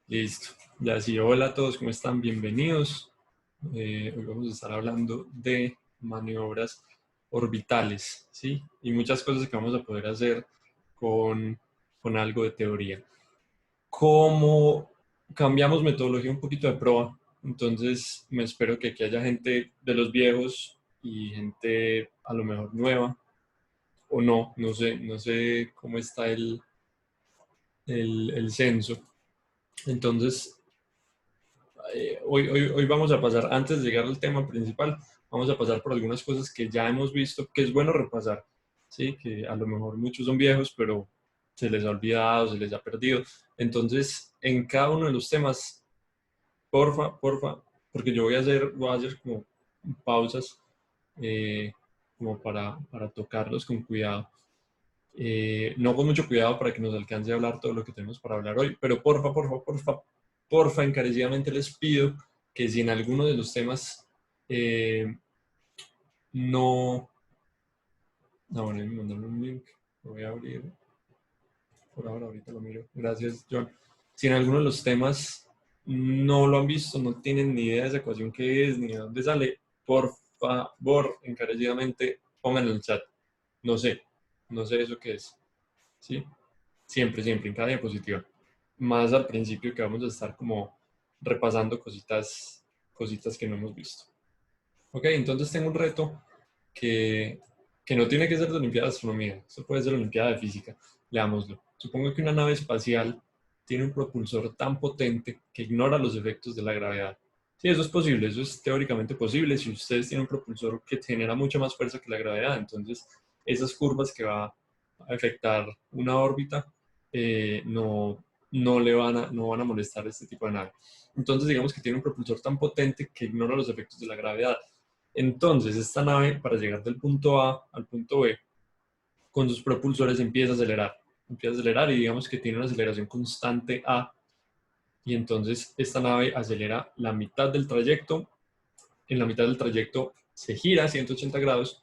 Listo. Ya sí, hola a todos, ¿cómo están? Bienvenidos. Hoy vamos a estar hablando de maniobras orbitales, ¿sí? Y muchas cosas que vamos a poder hacer con, con algo de teoría. Como cambiamos metodología un poquito de prueba, entonces me espero que aquí haya gente de los viejos y gente a lo mejor nueva, o no, no sé cómo está el censo. Entonces, hoy vamos a pasar, antes de llegar al tema principal, vamos a pasar por algunas cosas que ya hemos visto, que es bueno repasar, ¿sí? Que a lo mejor muchos son viejos, pero se les ha olvidado, se les ha perdido. Entonces, en cada uno de los temas, porfa, porque yo voy a hacer como pausas, eh, como para tocarlos con cuidado. No con mucho cuidado para que nos alcance a hablar todo lo que tenemos para hablar hoy, pero porfa, encarecidamente les pido que si en alguno de los temas eh, no... No, bueno, me mandaron un link, lo voy a abrir por ahora, ahorita lo miro. Gracias, John. Si en alguno de los temas no lo han visto, no tienen ni idea de esa ecuación qué es, ni de dónde sale, por favor, encarecidamente, pongan en el chat. No sé, no sé eso qué es, ¿sí? Siempre, en cada diapositiva. Más al principio que vamos a estar como repasando cositas que no hemos visto. Ok, entonces tengo un reto que, que no tiene que ser de Olimpiada de Astronomía, esto puede ser Olimpiada de Física. Leámoslo. Supongo que una nave espacial tiene un propulsor tan potente que ignora los efectos de la gravedad. Sí, eso es posible, eso es teóricamente posible si ustedes tienen un propulsor que genera mucha más fuerza que la gravedad. Entonces, esas curvas que va a afectar una órbita no van a molestar a este tipo de nave. Entonces, digamos que tiene un propulsor tan potente que ignora los efectos de la gravedad. Entonces, esta nave, para llegar del punto A al punto B, con sus propulsores empieza a acelerar y digamos que tiene una aceleración constante A, y entonces esta nave acelera la mitad del trayecto, en la mitad del trayecto se gira 180 grados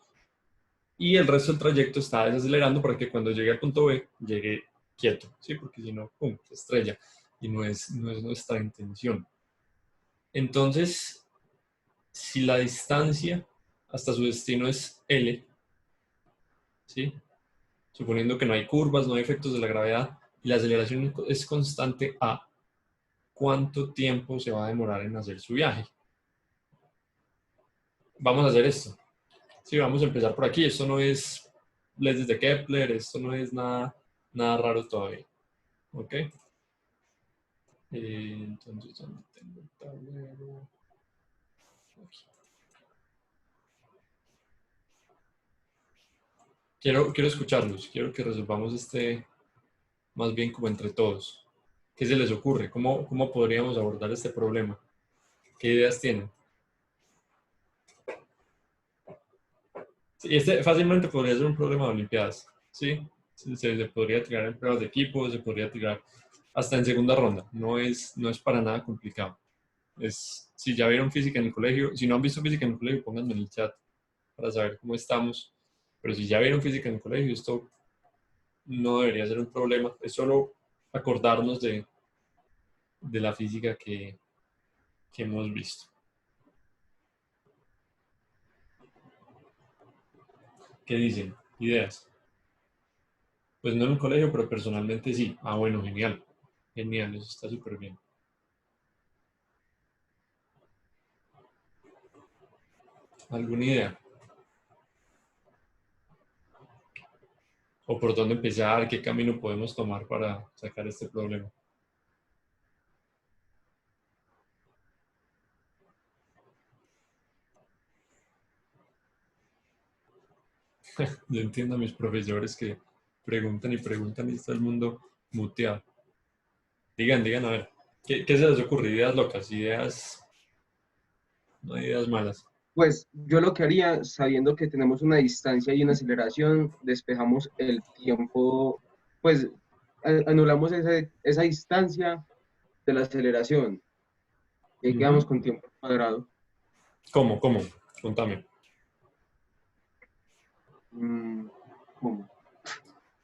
y el resto del trayecto está desacelerando para que cuando llegue al punto B llegue quieto, ¿sí? Porque si no, ¡pum!, se estrella y no es nuestra intención. Entonces, si la distancia hasta su destino es L, ¿sí? Suponiendo que no hay curvas, no hay efectos de la gravedad y la aceleración es constante a, ¿cuánto tiempo se va a demorar en hacer su viaje? Vamos a hacer esto. Sí, vamos a empezar por aquí. Esto no es leyes de Kepler, esto no es nada raro todavía. ¿Ok? Entonces, ¿dónde tengo el tablero? Aquí. Quiero escucharlos, quiero que resolvamos este más bien como entre todos. ¿Qué se les ocurre? ¿Cómo podríamos abordar este problema? ¿Qué ideas tienen? Sí, este fácilmente podría ser un problema de Olimpiadas, ¿sí? Se podría tirar en pruebas de equipo, se podría tirar hasta en segunda ronda. No es para nada complicado. Si ya vieron física en el colegio, si no han visto física en el colegio, pónganme en el chat para saber cómo estamos. Pero si ya vieron física en el colegio, esto no debería ser un problema. Es solo acordarnos de la física que hemos visto. ¿Qué dicen? ¿Ideas? Pues no en el colegio, pero personalmente sí. Ah, bueno, genial. Genial, eso está súper bien. ¿Alguna idea? ¿O por dónde empezar? ¿Qué camino podemos tomar para sacar este problema? Yo entiendo a mis profesores que preguntan y preguntan y está el mundo muteado. Digan, a ver, ¿qué se les ocurre? Ideas locas, ideas, no ideas malas. Pues yo lo que haría, sabiendo que tenemos una distancia y una aceleración, despejamos el tiempo, pues anulamos esa distancia de la aceleración y ahí quedamos Ujú. con tiempo cuadrado. ¿Cómo? Contame. Mm, ¿Cómo?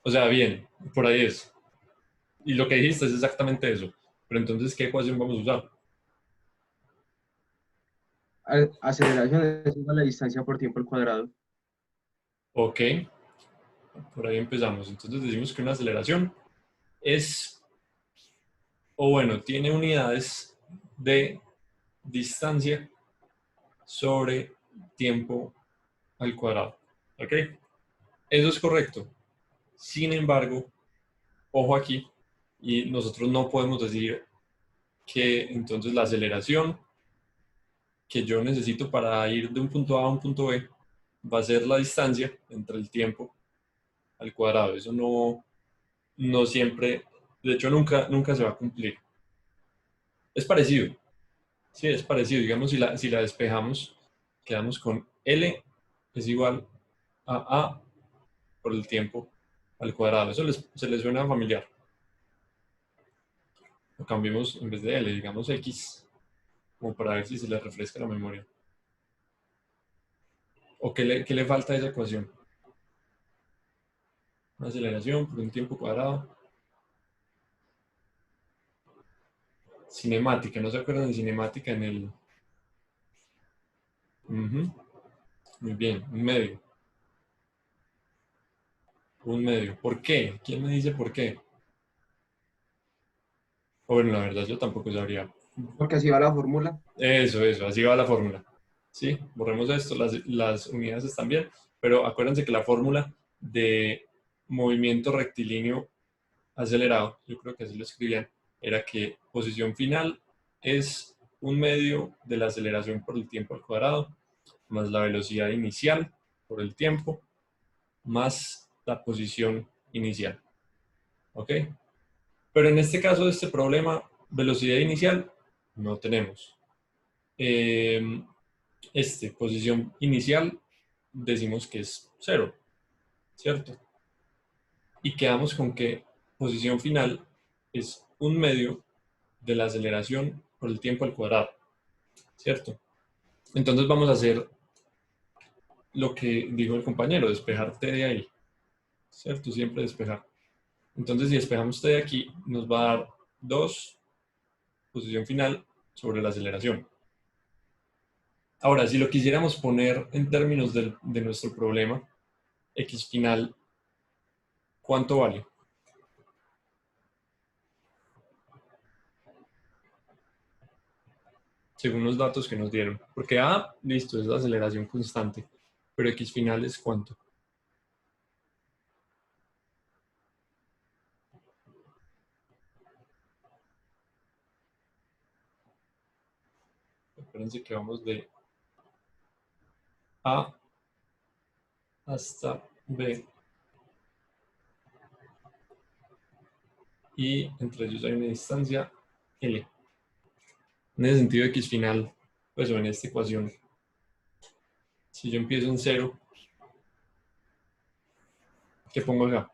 O sea, bien, por ahí es. Y lo que dijiste es exactamente eso. Pero entonces, ¿qué ecuación vamos a usar? Aceleración es igual a distancia por tiempo al cuadrado. Ok, por ahí empezamos. Entonces decimos que una aceleración es, o bueno, tiene unidades de distancia sobre tiempo al cuadrado. ¿Ok? Eso es correcto. Sin embargo, ojo aquí, y nosotros no podemos decir que entonces la aceleración que yo necesito para ir de un punto A a un punto B va a ser la distancia entre el tiempo al cuadrado. Eso no siempre, de hecho nunca se va a cumplir. Es parecido, sí, es parecido. Digamos, si la despejamos, quedamos con L es igual a por el tiempo al cuadrado. Eso se les suena familiar. Lo cambiemos en vez de L, digamos X, como para ver si se le refresca la memoria. ¿O qué le falta a esa ecuación? Una aceleración por un tiempo cuadrado. Cinemática, ¿no se acuerdan de cinemática en el...? Ujú, muy bien, un medio. Un medio. ¿Por qué? ¿Quién me dice por qué? O bueno, la verdad yo tampoco sabría. Porque así va la fórmula. Eso, así va la fórmula. Sí, borremos esto, las unidades están bien, pero acuérdense que la fórmula de movimiento rectilíneo acelerado, yo creo que así lo escribían, era que posición final es un medio de la aceleración por el tiempo al cuadrado, más la velocidad inicial por el tiempo, más la posición inicial. ¿Ok? Pero en este caso de este problema, velocidad inicial no tenemos. Eh, posición inicial decimos que es cero, ¿cierto? Y quedamos con que posición final es un medio de la aceleración por el tiempo al cuadrado, ¿cierto? Entonces vamos a hacer lo que dijo el compañero, despejarte de ahí, ¿cierto? Siempre despejar. Entonces si despejamos T de aquí, nos va a dar 2 posición final sobre la aceleración. Ahora, si lo quisiéramos poner en términos de nuestro problema, X final, ¿cuánto vale? Según los datos que nos dieron. Porque A, listo, es la aceleración constante. Pero X final es ¿cuánto? Acuérdense que vamos de A hasta B. Y entre ellos hay una distancia L. En ese sentido, X final, pues o en esta ecuación, si yo empiezo en cero, ¿qué pongo acá?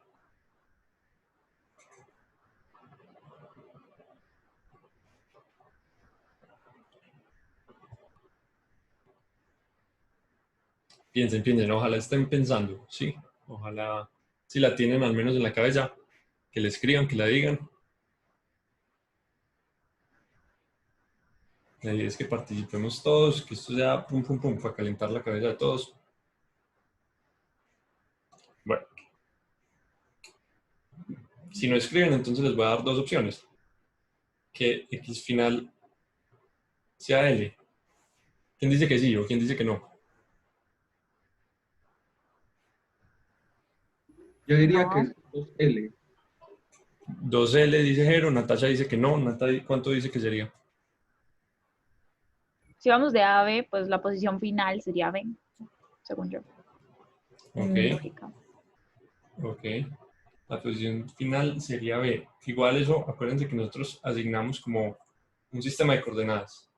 Piensen, ojalá estén pensando, ¿sí? Ojalá, si la tienen al menos en la cabeza, que la escriban, que la digan. La idea es que participemos todos, que esto sea pum, pum, pum, para calentar la cabeza de todos. Bueno, si no escriben, entonces les voy a dar dos opciones. Que X final sea L. ¿Quién dice que sí o quién dice que no? Yo diría que No, es 2L. 2L dice Jero, Natasha dice que no. Natalia, ¿cuánto dice que sería? si vamos de A a B, pues la posición final sería B, según yo, en Ok, mi lógica. ok. La posición final sería B. Igual eso, acuérdense que nosotros asignamos como un sistema de coordenadas.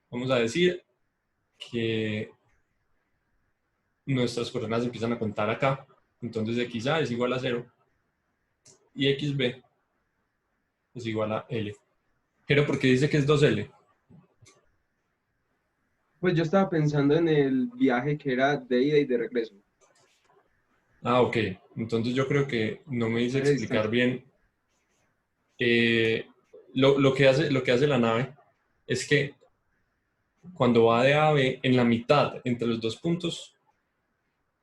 Vamos a decir que nuestras coordenadas empiezan a contar acá. Entonces XA es igual a 0 y XB es igual a L. Pero ¿por qué dice que es 2L? Pues yo estaba pensando en el viaje que era de ida y de regreso. Ah, ok. Entonces yo creo que no me hice Esa explicar distancia. bien. eh, lo que hace la nave es que cuando va de A a B, en la mitad, entre los dos puntos,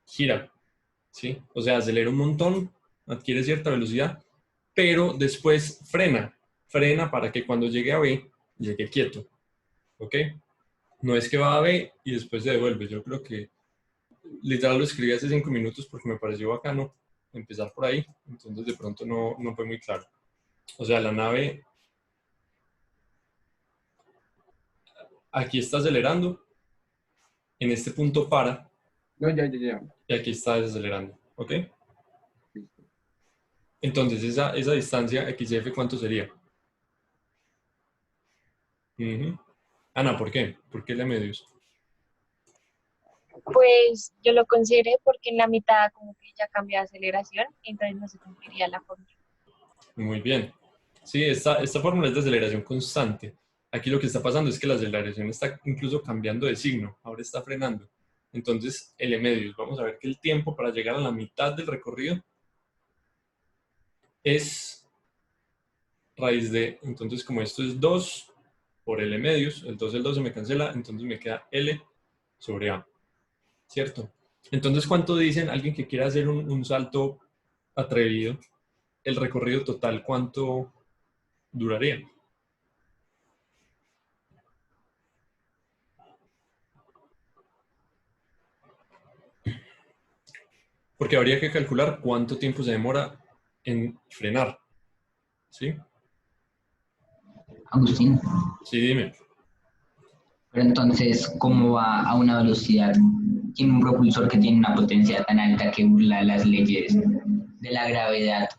gira, ¿sí? O sea, acelera un montón, adquiere cierta velocidad, pero después frena para que cuando llegue a B, llegue quieto, ¿ok? No es que va a B y después se devuelve. Yo creo que literal lo escribí hace 5 minutos porque me pareció bacano empezar por ahí, entonces de pronto no fue muy claro. O sea, la nave aquí está acelerando, en este punto para No, ya. y aquí está desacelerando, ¿ok? Listo. Entonces esa distancia XF, ¿cuánto sería? Ujú. Ana, ¿por qué? ¿Por qué L medios? Pues yo lo consideré porque en la mitad como que ya cambia de aceleración, entonces no se cumpliría la fórmula. Muy bien. Sí, esta fórmula es de aceleración constante. Aquí lo que está pasando es que la aceleración está incluso cambiando de signo, ahora está frenando. Entonces, L medios, vamos a ver que el tiempo para llegar a la mitad del recorrido es raíz de, entonces como esto es 2 por L medios, el 2 se me cancela, entonces me queda L sobre A, ¿cierto? Entonces, ¿cuánto dicen alguien que quiera hacer un salto atrevido? El recorrido total, ¿cuánto duraría? Porque habría que calcular cuánto tiempo se demora en frenar, ¿sí? Agustín, Sí, dime. pero entonces, ¿cómo va a una velocidad? Tiene un propulsor que tiene una potencia tan alta que burla las leyes de la gravedad.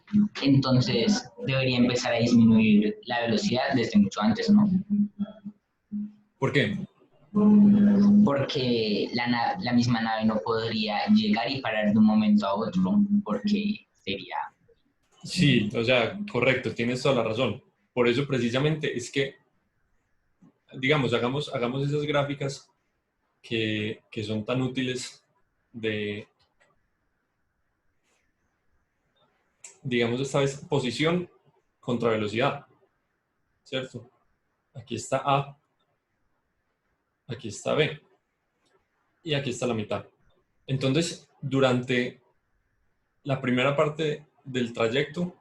Entonces, debería empezar a disminuir la velocidad desde mucho antes, ¿no? ¿Por qué? Porque la misma nave no podría llegar y parar de un momento a otro, porque sería... Sí, o sea, correcto, tienes toda la razón. Por eso precisamente es que, digamos, hagamos esas gráficas que son tan útiles de, digamos, esta vez posición contra velocidad, ¿cierto? Aquí está A, aquí está B y aquí está la mitad. Entonces, durante la primera parte del trayecto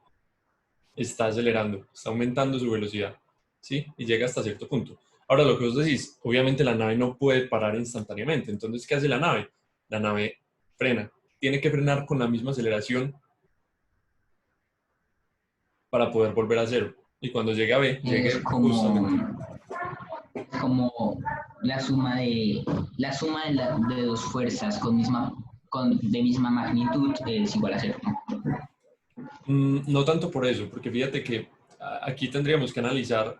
está acelerando, está aumentando su velocidad, ¿sí? Y llega hasta cierto punto. Ahora, lo que vos decís, obviamente la nave no puede parar instantáneamente. Entonces, ¿qué hace la nave? La nave frena. Tiene que frenar con la misma aceleración para poder volver a cero. Y cuando llegue a B, Es llegue justamente. como la suma de dos fuerzas de misma magnitud es igual a cero, ¿no? No tanto por eso, porque fíjate que aquí tendríamos que analizar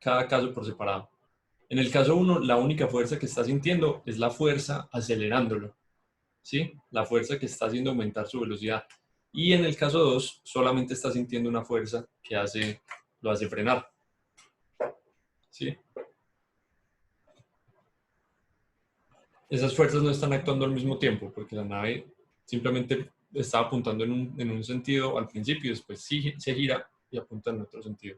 cada caso por separado. En el caso 1, la única fuerza que está sintiendo es la fuerza acelerándolo, ¿sí? La fuerza que está haciendo aumentar su velocidad. Y en el caso 2, solamente está sintiendo una fuerza que lo hace frenar, ¿sí? Esas fuerzas no están actuando al mismo tiempo, porque la nave simplemente está apuntando en un sentido al principio y después sí se gira y apunta en otro sentido.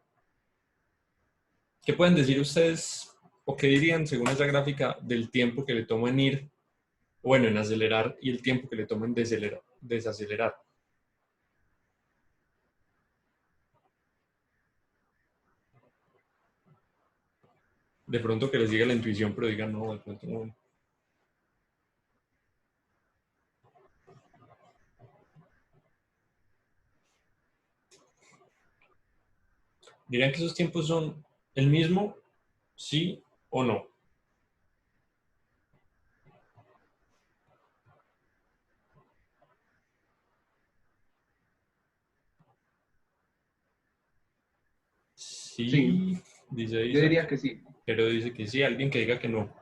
¿Qué pueden decir ustedes o qué dirían según esa gráfica del tiempo que le toma en ir, bueno, en acelerar y el tiempo que le toma en desacelerar? De pronto que les diga la intuición, pero digan no, de pronto no. ¿Dirían que esos tiempos son el mismo, sí o no? Sí, Sí, dice yo Isaac, diría que sí. pero dice que sí, alguien que diga que no.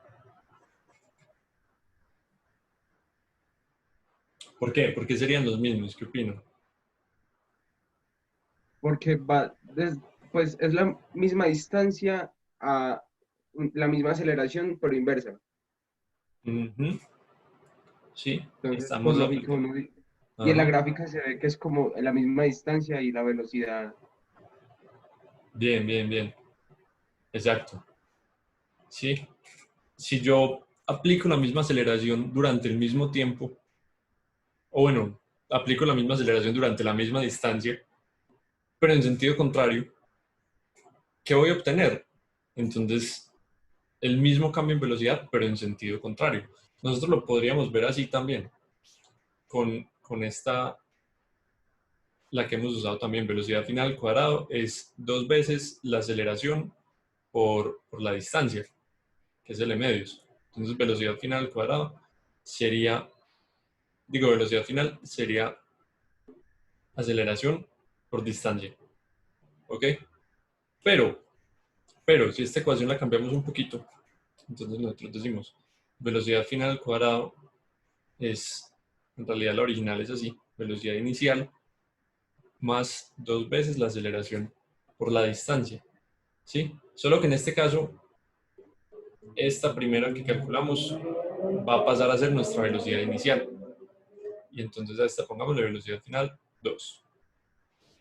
¿Por qué? ¿Por qué serían los mismos? ¿Qué opino? Porque pues es la misma distancia a la misma aceleración, pero inversa. Ujú. Sí, Entonces, por estamos lógica, aplicando. y en la Ajá. gráfica se ve que es como la misma distancia y la velocidad. Bien, bien, bien. Exacto. Sí. Si yo aplico la misma aceleración durante el mismo tiempo, o bueno, aplico la misma aceleración durante la misma distancia, pero en sentido contrario, ¿qué voy a obtener? Entonces, el mismo cambio en velocidad, pero en sentido contrario. Nosotros lo podríamos ver así también, con esta, la que hemos usado también, velocidad final al cuadrado, es 2 veces la aceleración por la distancia, que es L medios. Entonces, velocidad final al cuadrado sería, digo, velocidad final sería aceleración por distancia, ¿ok? Pero, pero, si esta ecuación la cambiamos un poquito, entonces nosotros decimos, velocidad final al cuadrado es, en realidad la original es así, velocidad inicial más 2 veces la aceleración por la distancia, ¿sí? Solo que en este caso, esta primera que calculamos va a pasar a ser nuestra velocidad inicial. Y entonces a esta pongamos la velocidad final 2,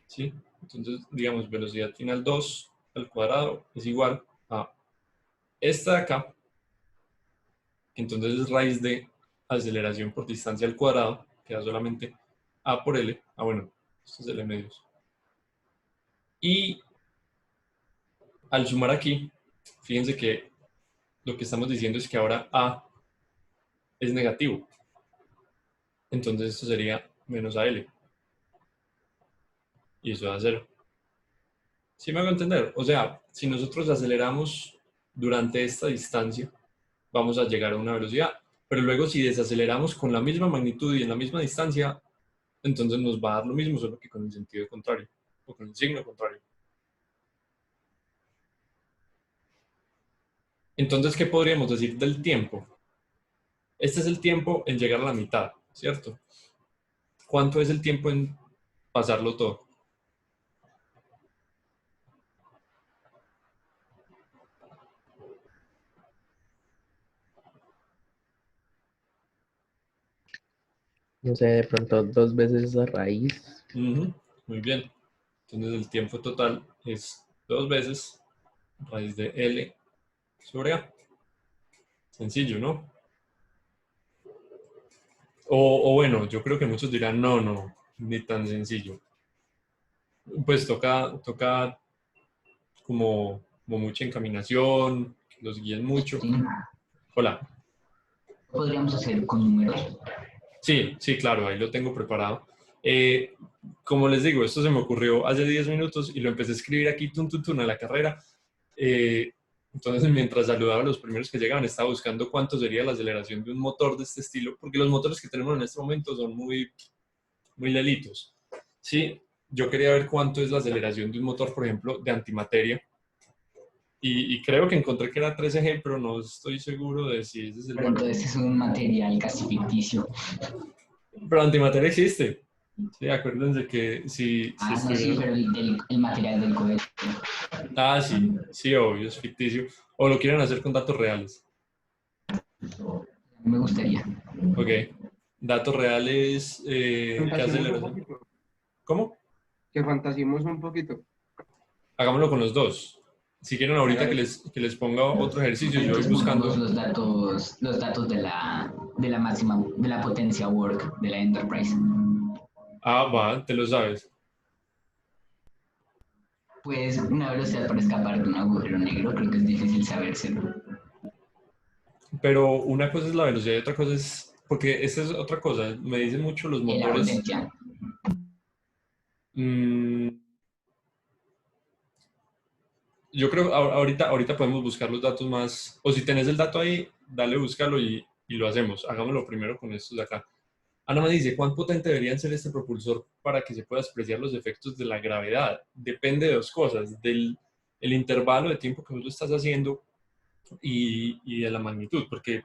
¿sí? Entonces, digamos, velocidad final 2 al cuadrado es igual a esta de acá, que entonces es raíz de aceleración por distancia al cuadrado, queda solamente a por L. Ah, bueno, esto es L medios. Y al sumar aquí, fíjense que lo que estamos diciendo es que ahora A es negativo. Entonces esto sería menos AL. Y eso da 0. ¿Sí me hago entender? O sea, si nosotros aceleramos durante esta distancia, vamos a llegar a una velocidad. Pero luego si desaceleramos con la misma magnitud y en la misma distancia, entonces nos va a dar lo mismo, solo que con el sentido contrario, o con el signo contrario. Entonces, ¿qué podríamos decir del tiempo? Este es el tiempo en llegar a la mitad, ¿cierto? ¿Cuánto es el tiempo en pasarlo todo? No sé, de pronto 2 veces esa raíz. Muy bien. Entonces el tiempo total es 2 veces raíz de L sobre A. Sencillo, ¿no? O bueno, yo creo que muchos dirán, no, ni tan sencillo. Pues toca como mucha encaminación, que los guíen mucho. Sí. Hola. Podríamos hacer con números. Sí, claro, ahí lo tengo preparado. Como les digo, esto se me ocurrió hace 10 minutos y lo empecé a escribir aquí, tun, a la carrera. Entonces, mientras saludaba a los primeros que llegaban, estaba buscando cuánto sería la aceleración de un motor de este estilo, porque los motores que tenemos en este momento son muy lelitos. Sí, yo quería ver cuánto es la aceleración de un motor, por ejemplo, de antimateria. Y creo que encontré que era 13G, pero no estoy seguro de si ese es el Pero valor. entonces es un material casi ficticio. Pero antimateria existe. Sí, acuérdense que si No, sí, estuviera... pero el material del cohete. Ah, sí, obvio, es ficticio. O lo quieren hacer con datos reales. Me gustaría. Ok. Datos reales, ¿qué Fantasiemos un aceleración? poquito. ¿Cómo? Que fantasiemos un poquito. Hagámoslo con los dos. Si quieren ahorita que les ponga otro ejercicio, yo voy Entonces buscando. pongamos los datos de la máxima, de la potencia work de la Enterprise. Ah, va, te lo sabes. Pues una velocidad para escapar de un agujero negro, creo que es difícil sabérselo. Pero una cosa es la velocidad y otra cosa es... Porque esa es otra cosa. Me dicen mucho los La motores... potencia. Yo creo ahorita podemos buscar los datos más... O si tenés el dato ahí, dale, búscalo y lo hacemos. Hagámoslo primero con estos de acá. Ana me dice, ¿cuán potente debería ser este propulsor para que se pueda apreciar los efectos de la gravedad? Depende de dos cosas, del el intervalo de tiempo que vos lo estás haciendo y de la magnitud, porque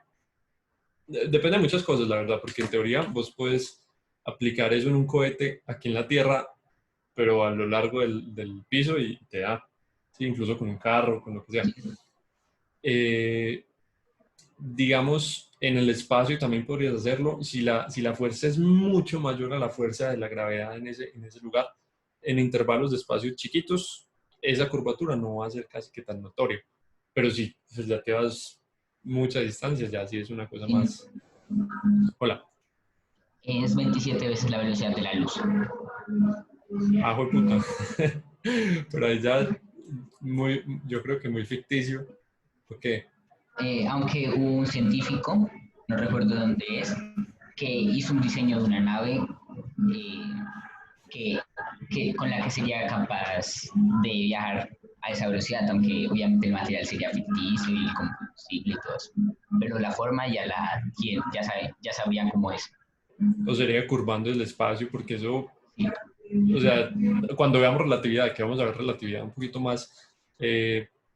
depende de muchas cosas, la verdad, porque en teoría vos puedes aplicar eso en un cohete aquí en la Tierra, pero a lo largo del piso y te da, sí, incluso con un carro, con lo que sea. Digamos, en el espacio también podrías hacerlo si la fuerza es mucho mayor a la fuerza de la gravedad en ese lugar, en intervalos de espacio chiquitos, esa curvatura no va a ser casi que tan notoria. Pero sí, pues ya te vas mucha distancia, ya sí es una cosa Sí. más... Hola. Es 27 veces la velocidad de la luz. Ah, de puta. Pero ahí ya yo creo que muy ficticio. Porque, Aunque hubo un científico, no recuerdo dónde es, que hizo un diseño de una nave eh, con la que sería capaz de viajar a esa velocidad, aunque obviamente el material sería ficticio y el combustible y todo eso. Pero la forma ya sabían cómo es. o sería curvando el espacio, porque eso, Sí. o sea, cuando veamos relatividad, que vamos a ver relatividad un poquito más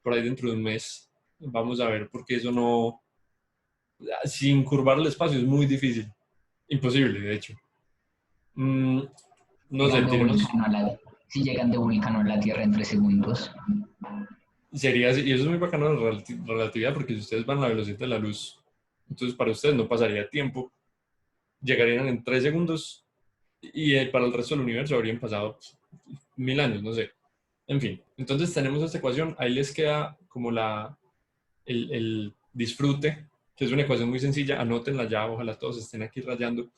por ahí dentro de un mes, vamos a ver porque eso no, sin curvar el espacio es muy difícil, imposible, de hecho. No sé, Llegan de tiremos, Vulcano a la, si llegan de Vulcano a la Tierra en 3 segundos. sería así, y eso es muy bacano la relatividad, porque si ustedes van a la velocidad de la luz, entonces para ustedes no pasaría tiempo, llegarían en 3 segundos y para el resto del universo habrían pasado pues, 1000 años, no sé. En fin, entonces tenemos esta ecuación, ahí les queda como el disfrute, que es una ecuación muy sencilla, anótenla ya, ojalá todos estén aquí rayando.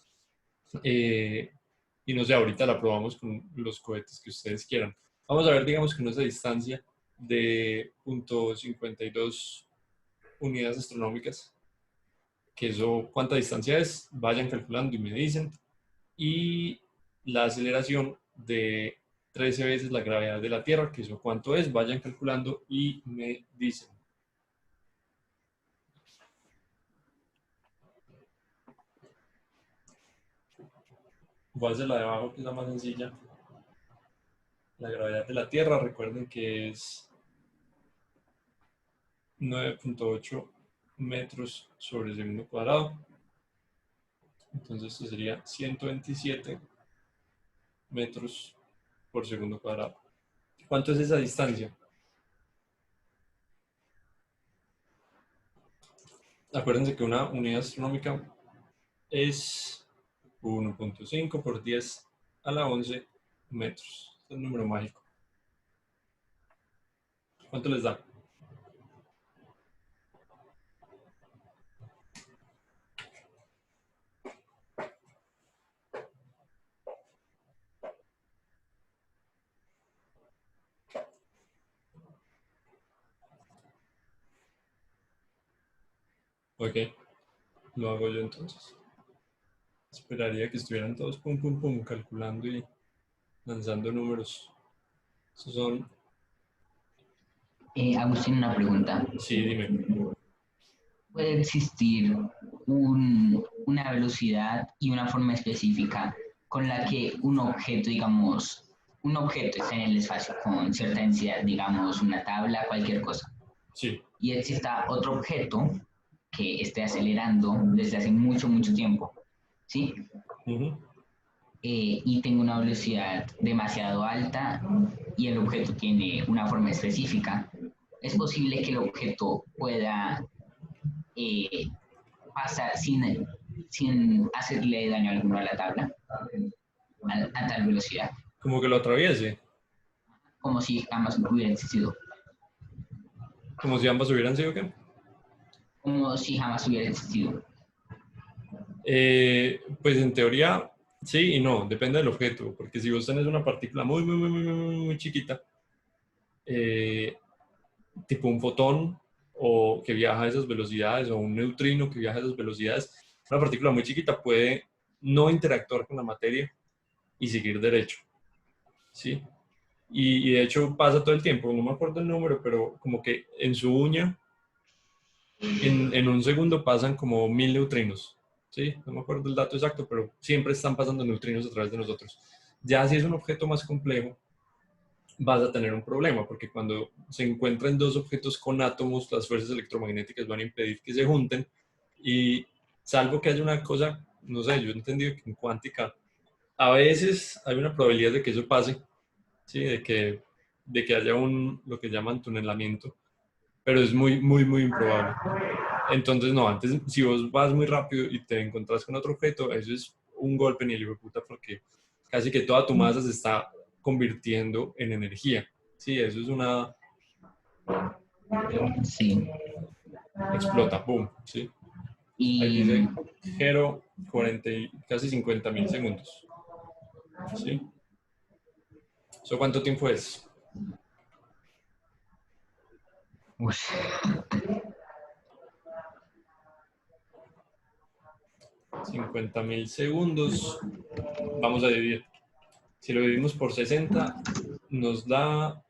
Y no sé, ahorita la probamos con los cohetes que ustedes quieran. Vamos a ver, digamos, con esa distancia de 0.52 unidades astronómicas, que eso, ¿cuánta distancia es? Vayan calculando y me dicen. Y la aceleración de 13 veces la gravedad de la Tierra, que eso cuánto es, vayan calculando y me dicen. Voy a hacer la de abajo, que es la más sencilla. La gravedad de la Tierra, recuerden que es 9.8 metros sobre segundo cuadrado. Entonces esto sería 127 metros por segundo cuadrado. ¿Cuánto es esa distancia? Acuérdense que una unidad astronómica es 1.5 por 10 a la 11 metros. Es el número mágico. ¿Cuánto les da? Ok, lo hago yo entonces. Esperaría que estuvieran todos pum pum pum calculando y lanzando números. Esos son... Agustín, una pregunta. Sí, dime. ¿Puede existir una velocidad y una forma específica con la que un objeto, digamos, un objeto esté en el espacio con cierta densidad, digamos, una tabla, cualquier cosa, Sí. y exista otro objeto que esté acelerando desde hace mucho, mucho tiempo, ¿sí? Ujú. Y tenga una velocidad demasiado alta y el objeto tiene una forma específica, es posible que el objeto pueda pasar sin hacerle daño alguno a la tabla a tal velocidad, Como que lo atraviese. como si jamás hubiera existido, Como si ambas hubieran sido qué. como si jamás hubiera existido. Pues en teoría, sí y no, depende del objeto, porque si vos tenés una partícula muy, muy, muy, muy, muy, muy chiquita, tipo un fotón o que viaja a esas velocidades, o un neutrino que viaja a esas velocidades, una partícula muy chiquita puede no interactuar con la materia y seguir derecho, ¿sí? Y de hecho pasa todo el tiempo, no me acuerdo el número, pero como que en su uña, en un segundo pasan como 1000 neutrinos. Sí, no me acuerdo el dato exacto, pero siempre están pasando neutrinos a través de nosotros. Ya si es un objeto más complejo, vas a tener un problema, porque cuando se encuentran dos objetos con átomos, las fuerzas electromagnéticas van a impedir que se junten, y salvo que haya una cosa, no sé, yo he entendido que en cuántica a veces hay una probabilidad de que eso pase, ¿sí? De que haya lo que llaman tunelamiento, pero es muy, muy, muy improbable. Entonces, no, antes, si vos vas muy rápido y te encontrás con otro objeto, eso es un golpe ni el hijo de puta, porque casi que toda tu masa se está convirtiendo en energía. Sí, eso es una... Sí. explota, boom, ¿sí? Ahí Y dice 0, 40, casi 50.000 segundos, ¿sí? ¿Eso cuánto tiempo es? ush, 50.000 segundos. Vamos a dividir. Si lo dividimos por 60, nos da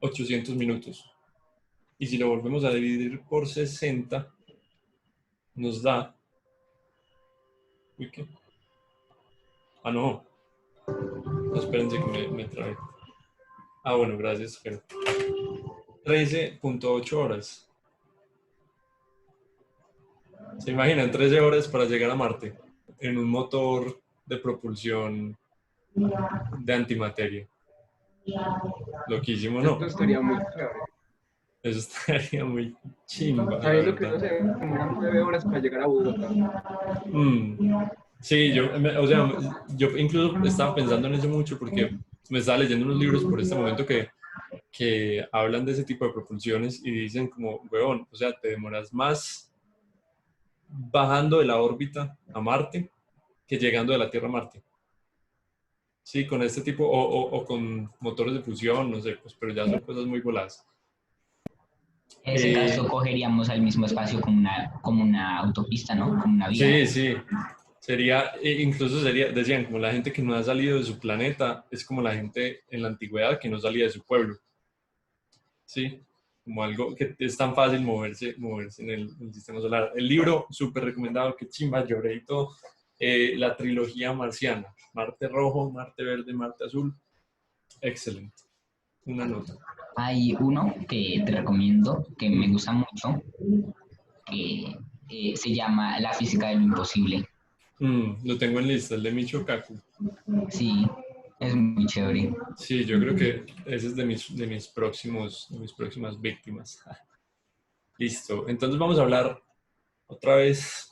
800 minutos. Y si lo volvemos a dividir por 60, nos da... Uy, ¿qué? Ah, no. No, espérense que me trae. Ah, bueno, gracias, Jero. 13.8 horas. ¿Se imaginan 13 horas para llegar a Marte en un motor de propulsión de antimateria? Loquísimo, Esto ¿no? estaría muy chévere. Eso estaría muy chimba, la Sabiendo que no verdad. se demoran 9 horas para llegar a Bogotá. Sí, o sea, yo incluso estaba pensando en eso mucho porque me estaba leyendo unos libros por este momento que hablan de ese tipo de propulsiones y dicen como, weón, o sea, te demoras más bajando de la órbita a Marte que llegando de la Tierra a Marte. Sí, con este tipo, o con motores de fusión, no sé, pues, pero ya son cosas muy voladas. en ese caso cogeríamos el mismo espacio como una autopista, ¿no? Como una Sí, vía. sí. Sería, incluso sería, decían, como la gente que no ha salido de su planeta, es como la gente en la antigüedad que no salía de su pueblo. Sí, como algo que es tan fácil moverse en el sistema solar. El libro, súper recomendado, que chimba, lloré y todo. La trilogía marciana, Marte Rojo, Marte Verde, Marte Azul. Excelente. Una nota. Hay uno que te recomiendo, que me gusta mucho, que se llama La física de lo imposible. Lo tengo en lista, el de Michio Kaku. Sí, es muy chévere. Sí, yo creo que ese es de mis próximas víctimas. Listo. Entonces vamos a hablar otra vez.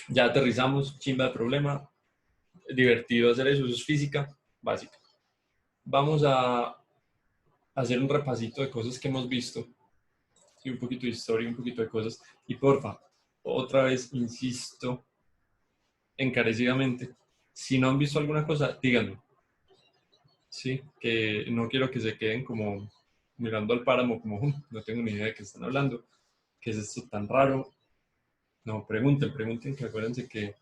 Ya aterrizamos, chimba de problema. Divertido hacer eso es física básica. Vamos a hacer un repasito de cosas que hemos visto. Sí, un poquito de historia, un poquito de cosas. Y porfa, otra vez insisto encarecidamente. Si no han visto alguna cosa, díganme. Sí, que no quiero que se queden como mirando al páramo, como no tengo ni idea de qué están hablando, qué es esto tan raro. No, pregunten, que acuérdense que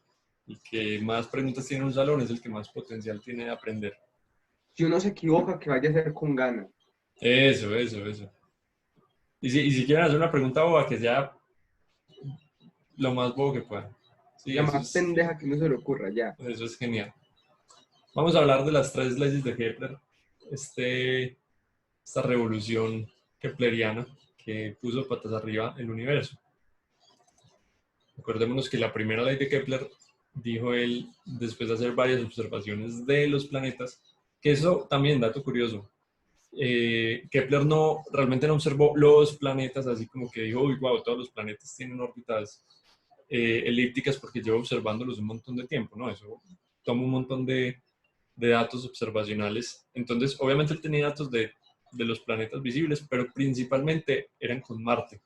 el que más preguntas tiene en un salón es el que más potencial tiene de aprender. Si uno se equivoca, que vaya a ser con ganas. Eso. Y si quieren hacer una pregunta boba, que sea lo más bobo que puedan. Sí, La más pendeja que no se le ocurra, ya. eso es genial. Vamos a hablar de las 3 leyes de Kepler, esta revolución kepleriana que puso patas arriba el universo. Acordémonos que la primera ley de Kepler, dijo él, después de hacer varias observaciones de los planetas, que eso también, dato curioso, Kepler realmente no observó los planetas así como que dijo, uy, wow, todos los planetas tienen órbitas elípticas porque llevo observándolos un montón de tiempo, ¿no? Eso toma un montón de datos observacionales. Entonces, obviamente él tenía datos de los planetas visibles, pero principalmente eran con Marte.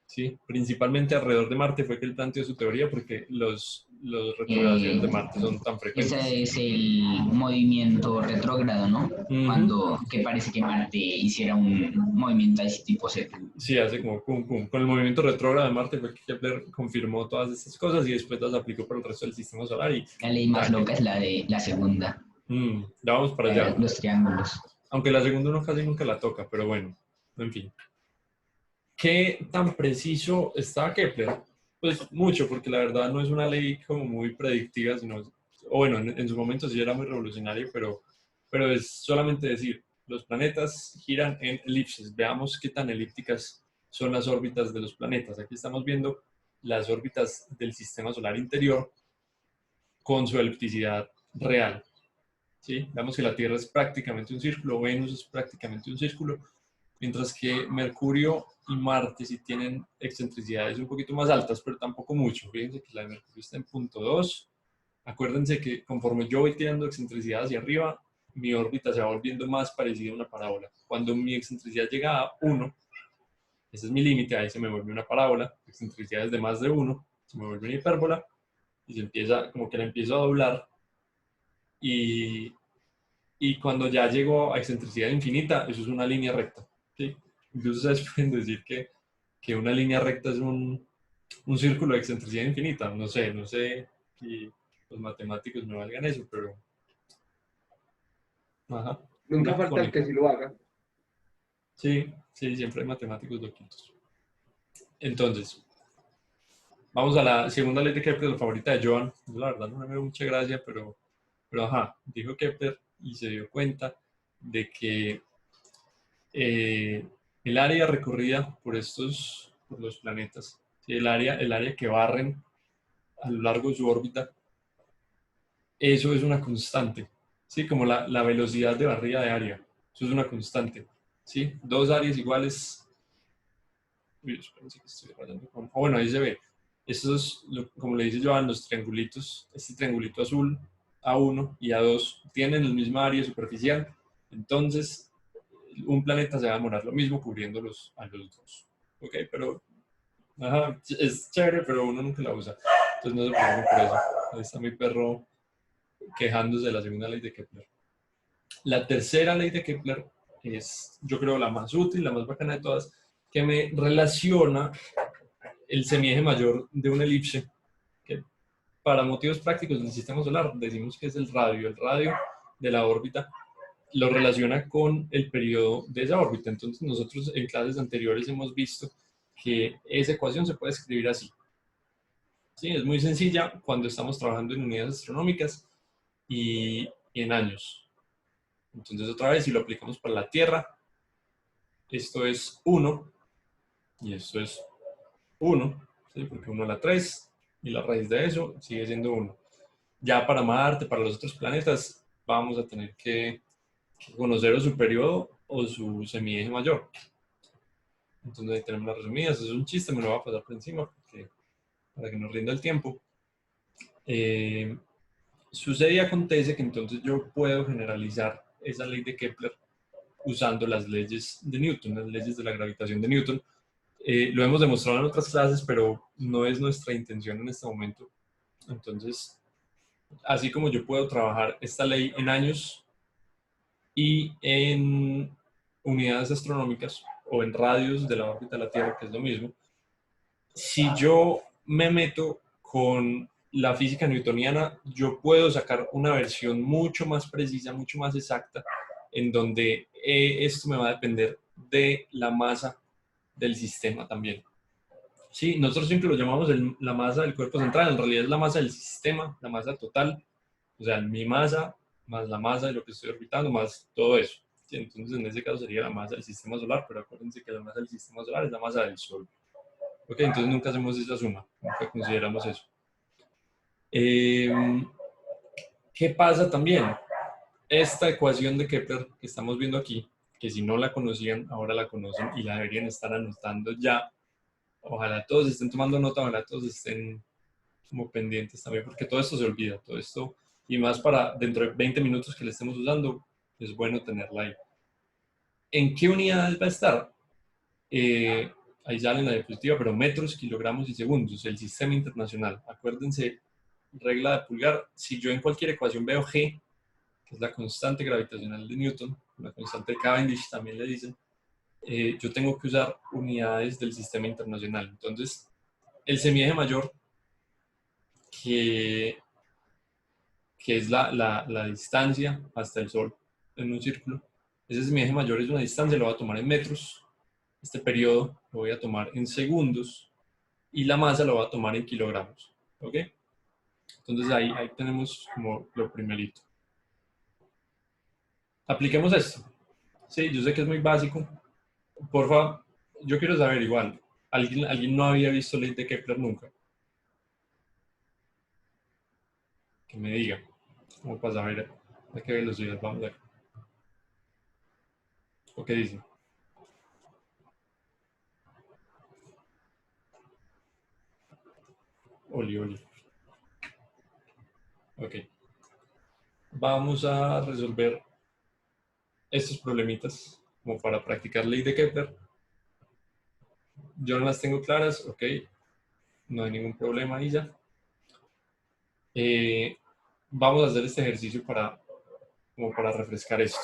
¿Sí? Principalmente alrededor de Marte fue que él planteó su teoría porque los retrogradaciones Eh, de Marte son tan frecuentes. Ese es el movimiento retrógrado, ¿no? Ujú. Cuando que parece que Marte hiciera un movimiento así tipo Z. Sí, hace como pum, pum. Con el movimiento retrógrado de Marte fue que Kepler confirmó todas estas cosas y después las aplicó para el resto del sistema solar y La ley más taque. loca es la de la segunda, Ya vamos para la de allá. los triángulos. Aunque la segunda uno casi nunca la toca, pero bueno, en fin. ¿Qué tan preciso está Kepler? Pues mucho, porque la verdad no es una ley como muy predictiva, sino, o bueno, en su momento sí era muy revolucionario, pero es solamente decir, los planetas giran en elipses. Veamos qué tan elípticas son las órbitas de los planetas. Aquí estamos viendo las órbitas del sistema solar interior con su elipticidad real. ¿Sí? Veamos que la Tierra es prácticamente un círculo, Venus es prácticamente un círculo, mientras que Mercurio y Marte sí tienen excentricidades un poquito más altas, pero tampoco mucho. Fíjense que la de Mercurio está en 0.2. Acuérdense que conforme yo voy tirando excentricidad hacia arriba, mi órbita se va volviendo más parecida a una parábola. Cuando mi excentricidad llega a 1, ese es mi límite, ahí se me vuelve una parábola. Excentricidades de más de 1, se me vuelve una hipérbola y se empieza, como que la empiezo a doblar. Y cuando ya llego a excentricidad infinita, eso es una línea recta. ¿Sí? Incluso ustedes pueden decir que una línea recta es un círculo de excentricidad infinita. No sé si los matemáticos me valgan eso, pero... Ajá, Nunca una falta el que cónica. sí lo haga. Sí, sí, siempre hay matemáticos loquitos. Entonces, vamos a la segunda ley de Kepler, la favorita de Joan. Yo, la verdad no me veo mucha gracia, pero ajá, dijo Kepler y se dio cuenta de que el área recorrida por los planetas, ¿sí? El área que barren a lo largo de su órbita, eso es una constante, ¿sí? Como la velocidad de barrida de área, eso es una constante, ¿sí? Dos áreas iguales. Uy, espérense que estoy rayando bueno, ahí se ve. Estos, como le dice Joan, los triangulitos, este triangulito azul, A1 y A2, tienen el mismo área superficial. Entonces, un planeta se va a demorar lo mismo cubriéndolos a los dos. Ok, pero ajá, es chévere, pero uno nunca la usa. Entonces no se preocupen por eso. Ahí está mi perro quejándose de la segunda ley de Kepler. La tercera ley de Kepler es, yo creo, la más útil, la más bacana de todas, que me relaciona el semieje mayor de una elipse, que para motivos prácticos del sistema solar decimos que es el radio de la órbita, lo relaciona con el periodo de esa órbita. Entonces nosotros en clases anteriores hemos visto que esa ecuación se puede escribir así. ¿Sí? Es muy sencilla cuando estamos trabajando en unidades astronómicas y en años. Entonces otra vez, si lo aplicamos para la Tierra, esto es 1 y esto es 1, ¿sí? Porque 1 a la 3 y la raíz de eso sigue siendo 1. Ya para Marte, para los otros planetas, vamos a tener que conocer o su periodo o su semieje mayor. Entonces ahí tenemos las resumidas. Eso es un chiste, me lo voy a pasar por encima para que nos rinda el tiempo. Sucede y acontece que entonces yo puedo generalizar esa ley de Kepler usando las leyes de Newton, las leyes de la gravitación de Newton. Lo hemos demostrado en otras clases, pero no es nuestra intención en este momento. Entonces, así como yo puedo trabajar esta ley en años y en unidades astronómicas o en radios de la órbita de la Tierra, que es lo mismo, si yo me meto con la física newtoniana, yo puedo sacar una versión mucho más precisa, mucho más exacta, en donde esto me va a depender de la masa del sistema también. Sí, nosotros siempre lo llamamos la masa del cuerpo central, en realidad es la masa del sistema, la masa total, o sea, mi masa más la masa de lo que estoy orbitando, más todo eso. Sí, entonces, en ese caso sería la masa del sistema solar, pero acuérdense que la masa del sistema solar es la masa del Sol. Ok, entonces nunca hacemos esa suma, nunca consideramos eso. ¿Qué pasa también? Esta ecuación de Kepler que estamos viendo aquí, que si no la conocían, ahora la conocen y la deberían estar anotando ya. Ojalá todos estén tomando nota, ojalá todos estén como pendientes también, porque todo esto se olvida, todo esto, y más para dentro de 20 minutos que le estemos usando, es bueno tenerla ahí. ¿En qué unidades va a estar? Ahí sale en la diapositiva, pero metros, kilogramos y segundos, el sistema internacional. Acuérdense, regla de pulgar, si yo en cualquier ecuación veo G, que es la constante gravitacional de Newton, la constante de Cavendish también le dicen, yo tengo que usar unidades del sistema internacional. Entonces, el semieje mayor, que, que es la distancia hasta el Sol en un círculo, ese semieje mayor es una distancia, lo voy a tomar en metros, este periodo lo voy a tomar en segundos, y la masa lo va a tomar en kilogramos. ¿Ok? Entonces ahí tenemos como lo primerito. Apliquemos esto. Sí, yo sé que es muy básico. Porfa, yo quiero saber igual. ¿Alguien no había visto ley de Kepler nunca? Que me diga. ¿Cómo para saber a qué velocidad vamos a ver? ¿O qué dice? Oli, oli. Ok. Vamos a resolver estos problemitas como para practicar ley de Kepler. Yo no las tengo claras, ok, no hay ningún problema ahí ya. Vamos a hacer este ejercicio como para refrescar esto.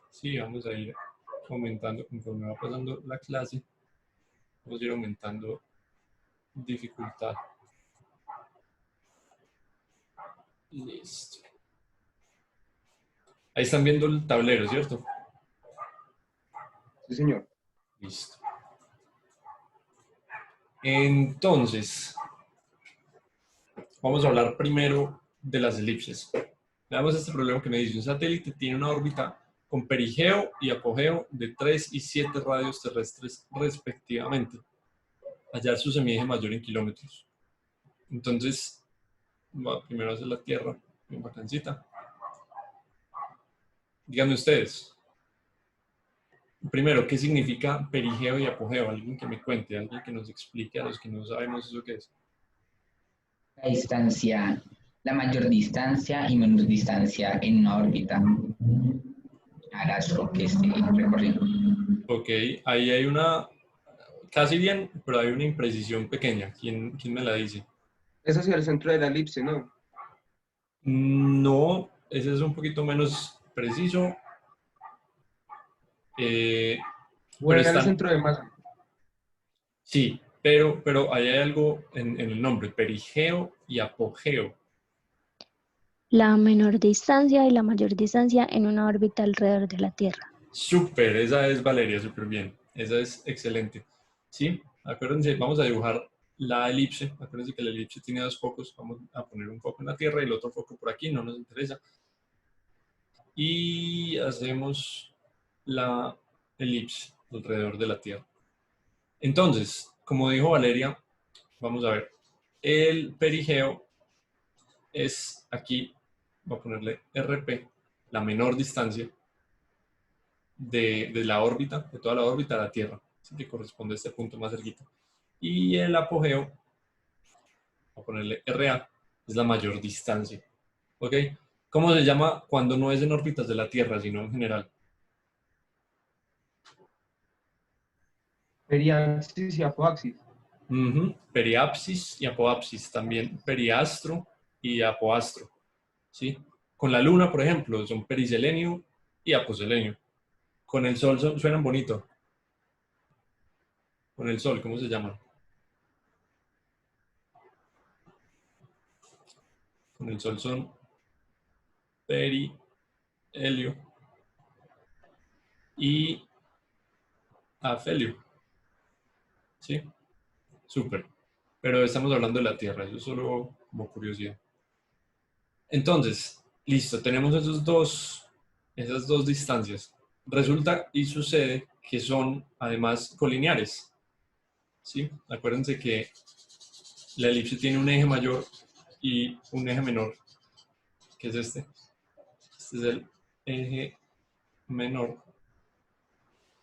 Sí, vamos a ir aumentando conforme va pasando la clase. Vamos a ir aumentando dificultad. Listo. Ahí están viendo el tablero, ¿cierto? Sí, señor. Listo. Entonces, vamos a hablar primero de las elipses. Veamos este problema que me dice. Un satélite tiene una órbita con perigeo y apogeo de 3 y 7 radios terrestres respectivamente. Hallar su semieje mayor en kilómetros. Entonces, primero hacer la Tierra, bien bacancita. Díganme ustedes. Primero, ¿qué significa perigeo y apogeo? Alguien que me cuente, alguien que nos explique a los que no sabemos eso qué es. La distancia, la mayor distancia y menor distancia en una órbita al astro que esté recorriendo. Ok, ahí hay una, casi bien, pero hay una imprecisión pequeña. ¿Quién me la dice? Es hacia el centro de la elipse, ¿no? No, ese es un poquito menos preciso. Pero Bueno, en el están, centro de masa. sí, pero ahí hay algo en el nombre, perigeo y apogeo. La menor distancia y la mayor distancia en una órbita alrededor de la Tierra. Súper, esa es Valeria, súper bien. Esa es excelente. ¿Sí? Acuérdense, vamos a dibujar la elipse. Acuérdense que la elipse tiene dos focos. Vamos a poner un foco en la Tierra y el otro foco por aquí, no nos interesa. Y hacemos la elipse alrededor de la Tierra. Entonces, como dijo Valeria, vamos a ver. El perigeo es aquí, voy a ponerle RP, la menor distancia de la órbita, de toda la órbita a la Tierra, así que corresponde a este punto más cerquita. Y el apogeo, voy a ponerle RA, es la mayor distancia. ¿Ok? ¿Cómo se llama cuando no es en órbitas de la Tierra, sino en general? Periaxis y apoaxis. Periapsis y apoapsis, también periastro y apoastro. ¿Sí? Con la Luna, por ejemplo, son periselenio y aposelenio. Con el Sol suenan bonito. Con el Sol, ¿cómo se llaman? Con el Sol son perihelio y afelio. ¿Sí? Súper. Pero estamos hablando de la Tierra, eso es solo como curiosidad. Entonces, listo, tenemos esas dos distancias. Resulta y sucede que son además colineares. ¿Sí? Acuérdense que la elipse tiene un eje mayor y un eje menor, que es este. Este es el eje menor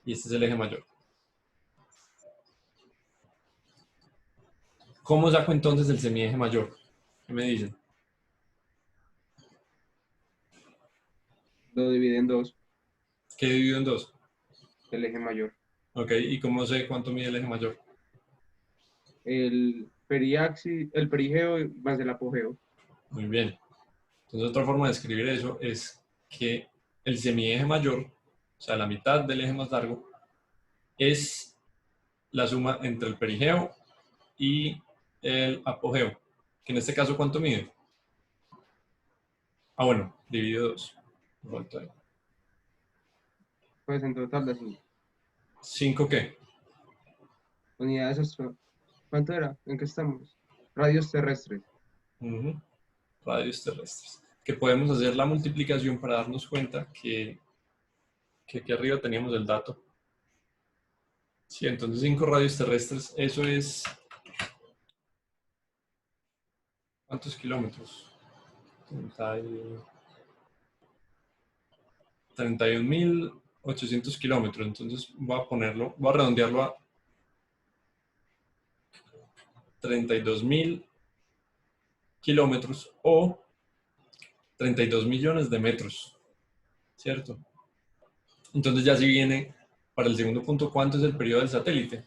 y este es el eje mayor. ¿Cómo saco entonces el semieje mayor? ¿Qué me dicen? Lo divide en dos, ¿Qué dividido en dos? el eje mayor. Ok, ¿y cómo sé cuánto mide el eje mayor? El periaxis, el perigeo más el apogeo. Muy bien. Entonces otra forma de escribir eso es que el semieje mayor, o sea, la mitad del eje más largo, es la suma entre el perigeo y el apogeo. Que en este caso, ¿cuánto mide? Ah, bueno, dividido 2. Falta ahí. Pues en total de 5. ¿5 qué? Unidades ¿Cuánto era? ¿En qué estamos? Radios terrestres. Ujú. Radios terrestres. Que podemos hacer la multiplicación para darnos cuenta que aquí arriba teníamos el dato. Sí, entonces 5 radios terrestres, eso es... ¿Cuántos kilómetros? 31.800 kilómetros. Entonces voy a redondearlo a 32.000 kilómetros o 32 millones de metros, ¿cierto? Entonces ya si viene para el segundo punto, ¿cuánto es el periodo del satélite?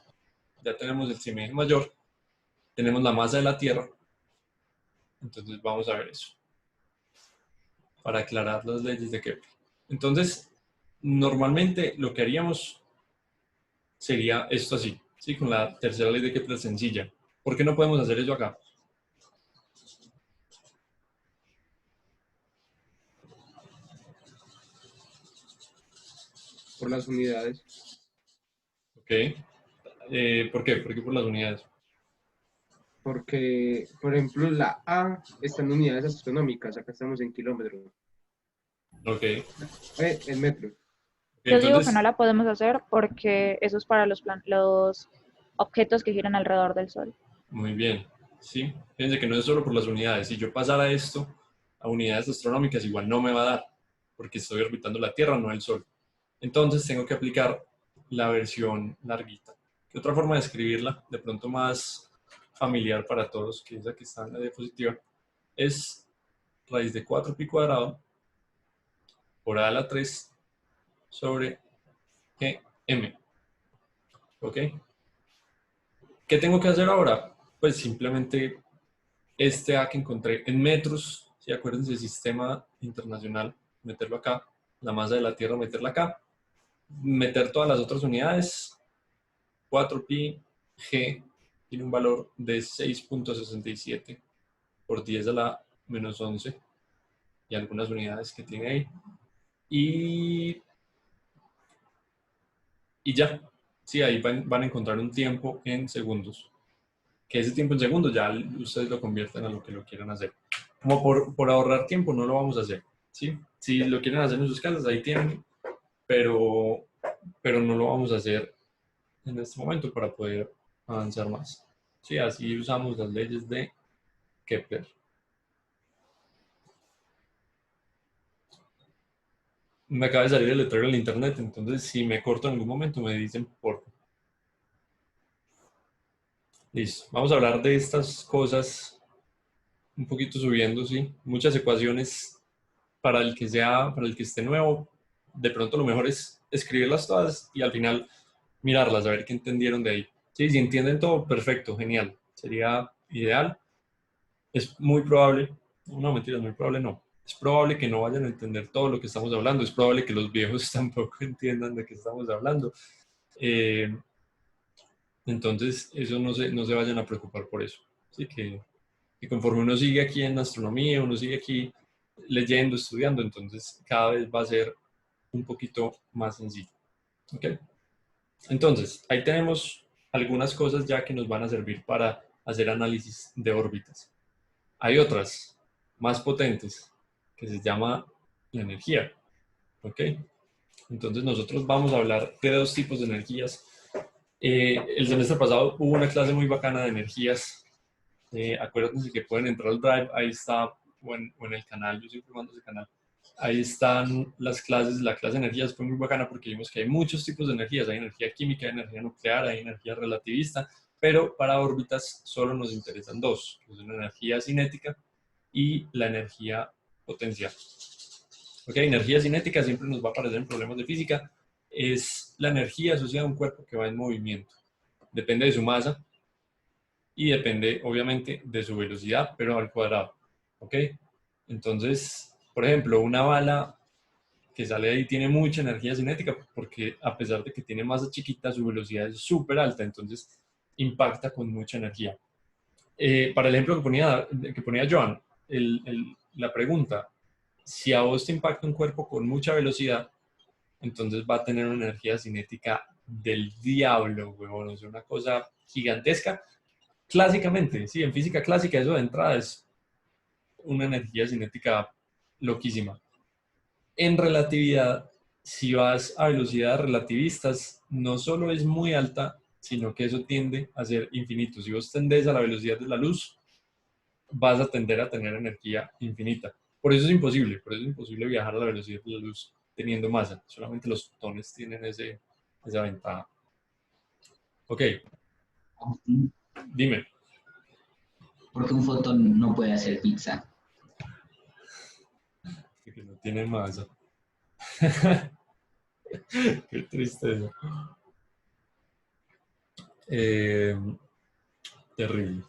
Ya tenemos el semieje mayor, tenemos la masa de la Tierra, entonces vamos a ver eso, para aclarar las leyes de Kepler. Entonces, normalmente lo que haríamos sería esto así, ¿sí? Con la tercera ley de Kepler sencilla. ¿Por qué no podemos hacer eso acá? Por las unidades. ¿Ok? ¿Por qué? ¿Por qué por las unidades? Porque, por ejemplo, la A está en unidades astronómicas, acá estamos en kilómetros, Ok. en metros. Yo digo que Entonces, no la podemos hacer porque eso es para los objetos que giran alrededor del Sol. muy bien. Sí, fíjense que no es solo por las unidades. Si yo pasara esto a unidades astronómicas, igual no me va a dar, porque estoy orbitando la Tierra, no el Sol. Entonces tengo que aplicar la versión larguita. ¿Qué otra forma de escribirla? De pronto más familiar para todos, que es la que está en la diapositiva, es raíz de 4pi cuadrado por a a la 3 sobre gm. ¿Ok? ¿Qué tengo que hacer ahora? Pues simplemente este A que encontré en metros, si acuérdense del sistema internacional, meterlo acá, la masa de la Tierra, meterla acá, meter todas las otras unidades, 4pi g tiene un valor de 6.67 por 10 a la menos 11 y algunas unidades que tiene ahí. Y ya, sí, ahí van a encontrar un tiempo en segundos. Que ese tiempo en segundos ya ustedes lo convierten a lo que lo quieran hacer. Como por ahorrar tiempo no lo vamos a hacer, ¿sí? Si lo quieren hacer en sus casas, ahí tienen, pero no lo vamos a hacer en este momento para poder avanzar más. Sí, así usamos las leyes de Kepler. Me acaba de salir el letrero en el internet, entonces si me corto en algún momento me dicen por qué. Listo, vamos a hablar de estas cosas un poquito subiendo, sí. Muchas ecuaciones para el que esté nuevo, de pronto lo mejor es escribirlas todas y al final mirarlas, a ver qué entendieron de ahí. Sí, si entienden todo, perfecto, genial, sería ideal. Es muy probable, no, mentira, es muy probable no. Es probable que no vayan a entender todo lo que estamos hablando, es probable que los viejos tampoco entiendan de qué estamos hablando. Entonces, eso no se vayan a preocupar por eso. Así que conforme uno sigue aquí en astronomía, uno sigue aquí leyendo, estudiando, entonces cada vez va a ser un poquito más sencillo. ¿Ok? Entonces, ahí tenemos algunas cosas ya que nos van a servir para hacer análisis de órbitas. Hay otras más potentes que se llama la energía. ¿Ok? Entonces nosotros vamos a hablar de dos tipos de energías. El semestre pasado hubo una clase muy bacana de energías. Acuérdense que pueden entrar al Drive, ahí está, o en el canal, yo siempre mando ese canal. Ahí están las clases, la clase de energías fue muy bacana porque vimos que hay muchos tipos de energías, hay energía química, hay energía nuclear, hay energía relativista, pero para órbitas solo nos interesan dos, que son la energía cinética y la energía potencial. Ok, energía cinética siempre nos va a aparecer en problemas de física, es la energía asociada a un cuerpo que va en movimiento. Depende de su masa y depende, obviamente, de su velocidad, pero al cuadrado. ¿Ok? Entonces, por ejemplo, una bala que sale de ahí tiene mucha energía cinética porque a pesar de que tiene masa chiquita, su velocidad es súper alta, entonces impacta con mucha energía. Para el ejemplo que ponía Joan, la pregunta, si a vos te impacta un cuerpo con mucha velocidad, entonces va a tener una energía cinética del diablo, huevón, es una cosa gigantesca. Clásicamente, sí, en física clásica eso de entrada es una energía cinética loquísima. En relatividad, si vas a velocidades relativistas, no solo es muy alta, sino que eso tiende a ser infinito. Si vos tendés a la velocidad de la luz, vas a tender a tener energía infinita. Por eso es imposible viajar a la velocidad de la luz teniendo masa. Solamente los fotones tienen esa ventaja. Ok, dime. Porque un fotón no puede hacer pizza. Que no tiene masa. Qué tristeza. Terrible.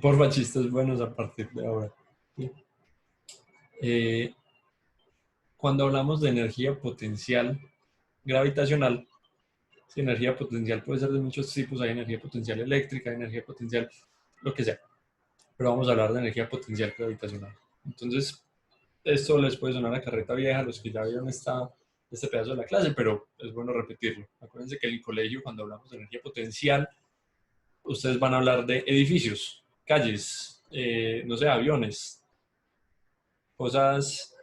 Porfa, chistes buenos a partir de ahora. ¿Sí? Cuando hablamos de energía potencial gravitacional, sí, energía potencial puede ser de muchos tipos. Hay energía potencial eléctrica, hay energía potencial, lo que sea. Pero vamos a hablar de energía potencial gravitacional. Entonces, esto les puede sonar a carreta vieja a los que ya vieron este pedazo de la clase, pero es bueno repetirlo. Acuérdense que en el colegio, cuando hablamos de energía potencial, ustedes van a hablar de edificios, calles, no sé, aviones, cosas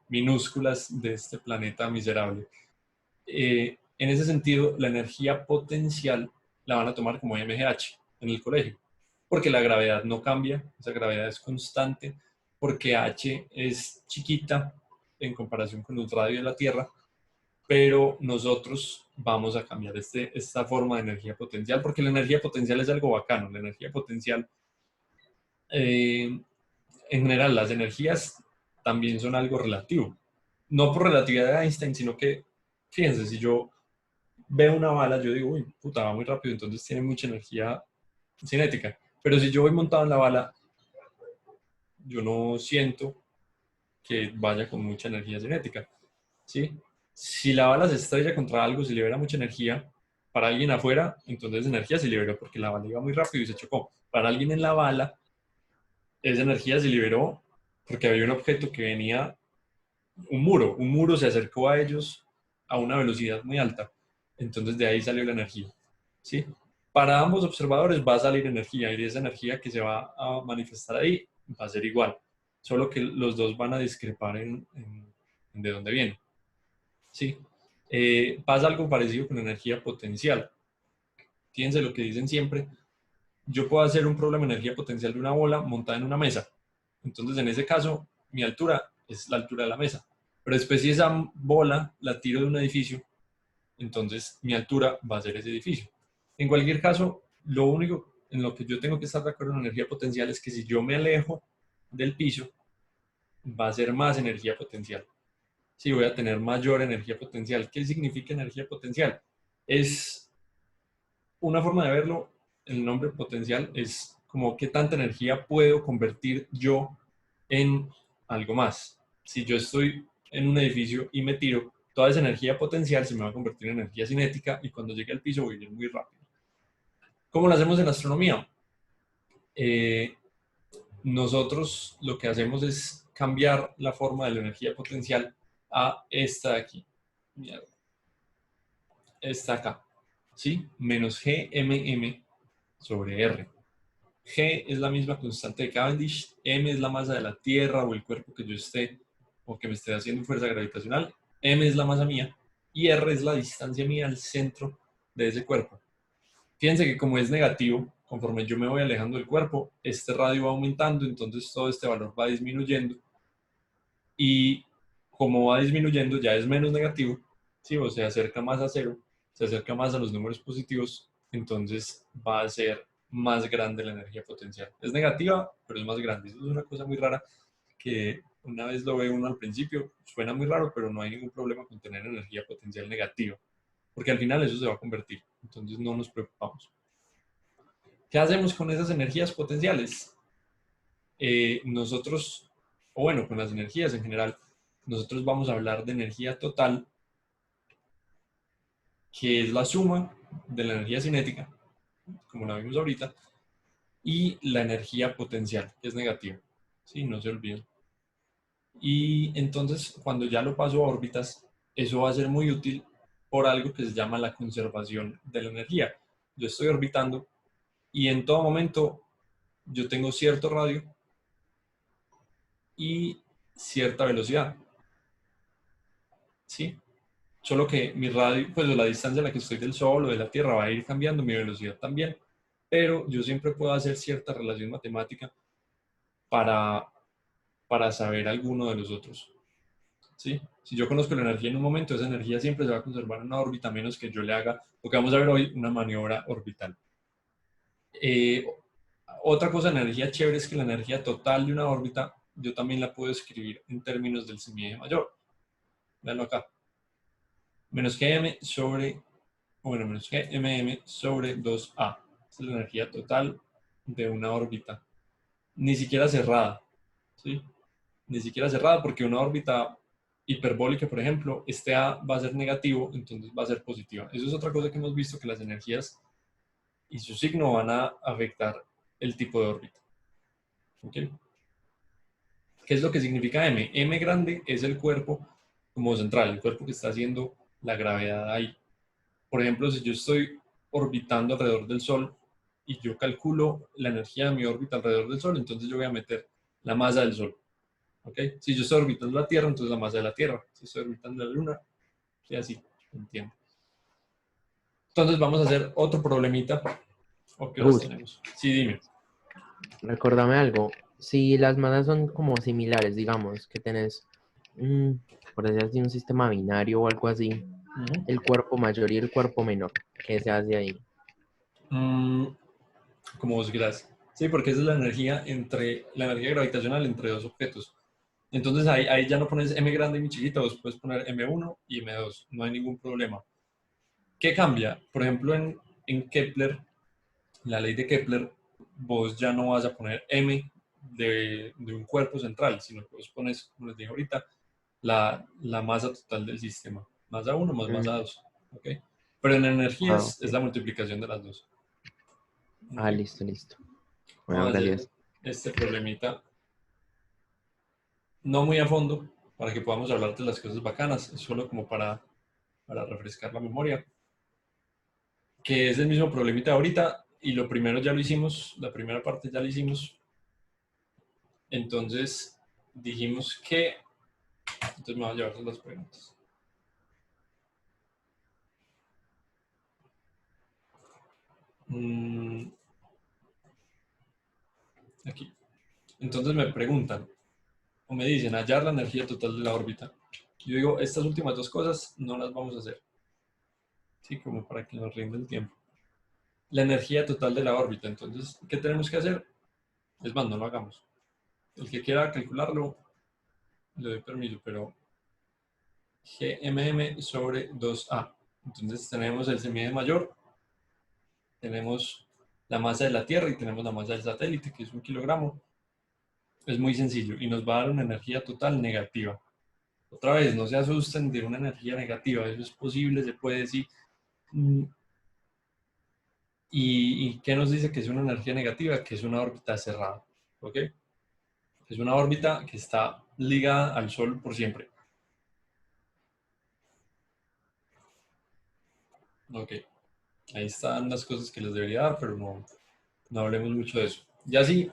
minúsculas de este planeta miserable. En ese sentido, la energía potencial la van a tomar como MGH en el colegio, porque la gravedad no cambia, esa gravedad es constante, porque H es chiquita en comparación con el radio de la Tierra, pero nosotros vamos a cambiar esta forma de energía potencial, porque la energía potencial es algo bacano. La energía potencial, en general, las energías también son algo relativo. No por relatividad de Einstein, sino que, fíjense, si yo veo una bala, yo digo, uy, puta, va muy rápido, entonces tiene mucha energía cinética. Pero si yo voy montado en la bala, yo no siento que vaya con mucha energía cinética, ¿sí? Si la bala se estrella contra algo, se libera mucha energía. Para alguien afuera, entonces energía se liberó porque la bala iba muy rápido y se chocó. Para alguien en la bala, esa energía se liberó porque había un objeto que venía, un muro se acercó a ellos a una velocidad muy alta. Entonces de ahí salió la energía, ¿sí? Para ambos observadores va a salir energía y esa energía que se va a manifestar ahí va a ser igual, solo que los dos van a discrepar en de dónde viene, ¿sí? Pasa algo parecido con energía potencial. Fíjense lo que dicen siempre. Yo puedo hacer un problema de energía potencial de una bola montada en una mesa. Entonces, en ese caso, mi altura es la altura de la mesa. Pero después, si esa bola la tiro de un edificio, entonces mi altura va a ser ese edificio. En cualquier caso, lo único en lo que yo tengo que estar de acuerdo en energía potencial es que si yo me alejo del piso, va a ser más energía potencial. Sí, voy a tener mayor energía potencial. ¿Qué significa energía potencial? Es una forma de verlo, el nombre potencial es como qué tanta energía puedo convertir yo en algo más. Si yo estoy en un edificio y me tiro, toda esa energía potencial se me va a convertir en energía cinética y cuando llegue al piso voy a ir muy rápido. ¿Cómo lo hacemos en astronomía? Nosotros lo que hacemos es cambiar la forma de la energía potencial a esta de aquí. Mierda. Esta acá. ¿Sí? Menos GMM sobre R. G es la misma constante de Cavendish, M es la masa de la Tierra o el cuerpo que yo esté o que me esté haciendo fuerza gravitacional, M es la masa mía y R es la distancia mía al centro de ese cuerpo. Fíjense que como es negativo, conforme yo me voy alejando del cuerpo, este radio va aumentando, entonces todo este valor va disminuyendo y como va disminuyendo ya es menos negativo, ¿sí? O se acerca más a cero, se acerca más a los números positivos, entonces va a ser más grande la energía potencial. Es negativa, pero es más grande. Eso es una cosa muy rara que una vez lo ve uno al principio, suena muy raro, pero no hay ningún problema con tener energía potencial negativa, porque al final eso se va a convertir, entonces no nos preocupamos. ¿Qué hacemos con esas energías potenciales? Nosotros, o bueno, con las energías en general, nosotros vamos a hablar de energía total, que es la suma de la energía cinética, como la vimos ahorita, y la energía potencial, que es negativa. Sí, no se olviden. Y entonces, cuando ya lo paso a órbitas, eso va a ser muy útil por algo que se llama la conservación de la energía. Yo estoy orbitando y en todo momento yo tengo cierto radio y cierta velocidad. ¿Sí? Solo que mi radio, pues la distancia a la que estoy del Sol o de la Tierra va a ir cambiando, mi velocidad también, pero yo siempre puedo hacer cierta relación matemática para saber alguno de los otros. ¿Sí? Si yo conozco la energía en un momento, esa energía siempre se va a conservar en una órbita, menos que yo le haga, lo que vamos a ver hoy, una maniobra orbital. Otra cosa de energía chévere es que la energía total de una órbita, yo también la puedo escribir en términos del semieje mayor. Veanlo acá. Menos Gm sobre, bueno, menos Gmm sobre 2A. Esa es la energía total de una órbita. Ni siquiera cerrada, ¿sí? Ni siquiera cerrada, porque una órbita hiperbólica, por ejemplo, este A va a ser negativo, entonces va a ser positiva. Eso es otra cosa que hemos visto, que las energías y su signo van a afectar el tipo de órbita. ¿Ok? ¿Qué es lo que significa M? M grande es el cuerpo como central, el cuerpo que está haciendo la gravedad ahí. Por ejemplo, si yo estoy orbitando alrededor del Sol y yo calculo la energía de mi órbita alrededor del Sol, entonces yo voy a meter la masa del Sol. ¿Ok? Si yo estoy orbitando la Tierra, entonces la masa de la Tierra. Si estoy orbitando la Luna, y así, ¿entiendo? Entonces vamos a hacer otro problemita. ¿O qué horas Gus, tenemos? Sí, dime. recordame algo. Si las masas son como similares, digamos, que tenés, por decir así, un sistema binario o algo así, el cuerpo mayor y el cuerpo menor, ¿qué se hace ahí? Mm, como vos quieras. Sí, porque esa es la energía gravitacional entre dos objetos. Entonces ahí ya no pones m grande y m chiquita, vos puedes poner m1 y m2, no hay ningún problema. ¿Qué cambia? Por ejemplo, en Kepler, la ley de Kepler, vos ya no vas a poner m de un cuerpo central, sino que vos pones, como les dije ahorita, la masa total del sistema. Masa 1 más masa Mm, 2. ¿Ok? Pero en energía ah, es ok. la multiplicación de las dos. ¿Ok? Ah, listo, listo. Vamos Bueno, a hacer gracias. este problemita no muy a fondo para que podamos hablar de las cosas bacanas, es solo como para refrescar la memoria, que es el mismo problemita de ahorita y lo primero ya lo hicimos, la primera parte ya lo hicimos, entonces dijimos que, entonces me voy a llevar todas las preguntas. Aquí. Entonces me preguntan o me dicen hallar la energía total de la órbita. Yo digo, estas últimas dos cosas no las vamos a hacer, sí, como para que nos rinda el tiempo. La energía total de la órbita, entonces, ¿qué tenemos que hacer? Es más, no lo hagamos. El que quiera calcularlo, le doy permiso, pero Gmm sobre 2A. Entonces tenemos el semieje mayor, tenemos la masa de la Tierra y tenemos la masa del satélite, que es 1 kilogramo. Es muy sencillo y nos va a dar una energía total negativa. Otra vez, no se asusten de una energía negativa, eso es posible, se puede decir. Mm, ¿Y qué nos dice que es una energía negativa? Que es una órbita cerrada. ¿Ok? Es una órbita que está ligada al Sol por siempre. Ok, ahí están las cosas que les debería dar, pero no hablemos mucho de eso. Ya sí,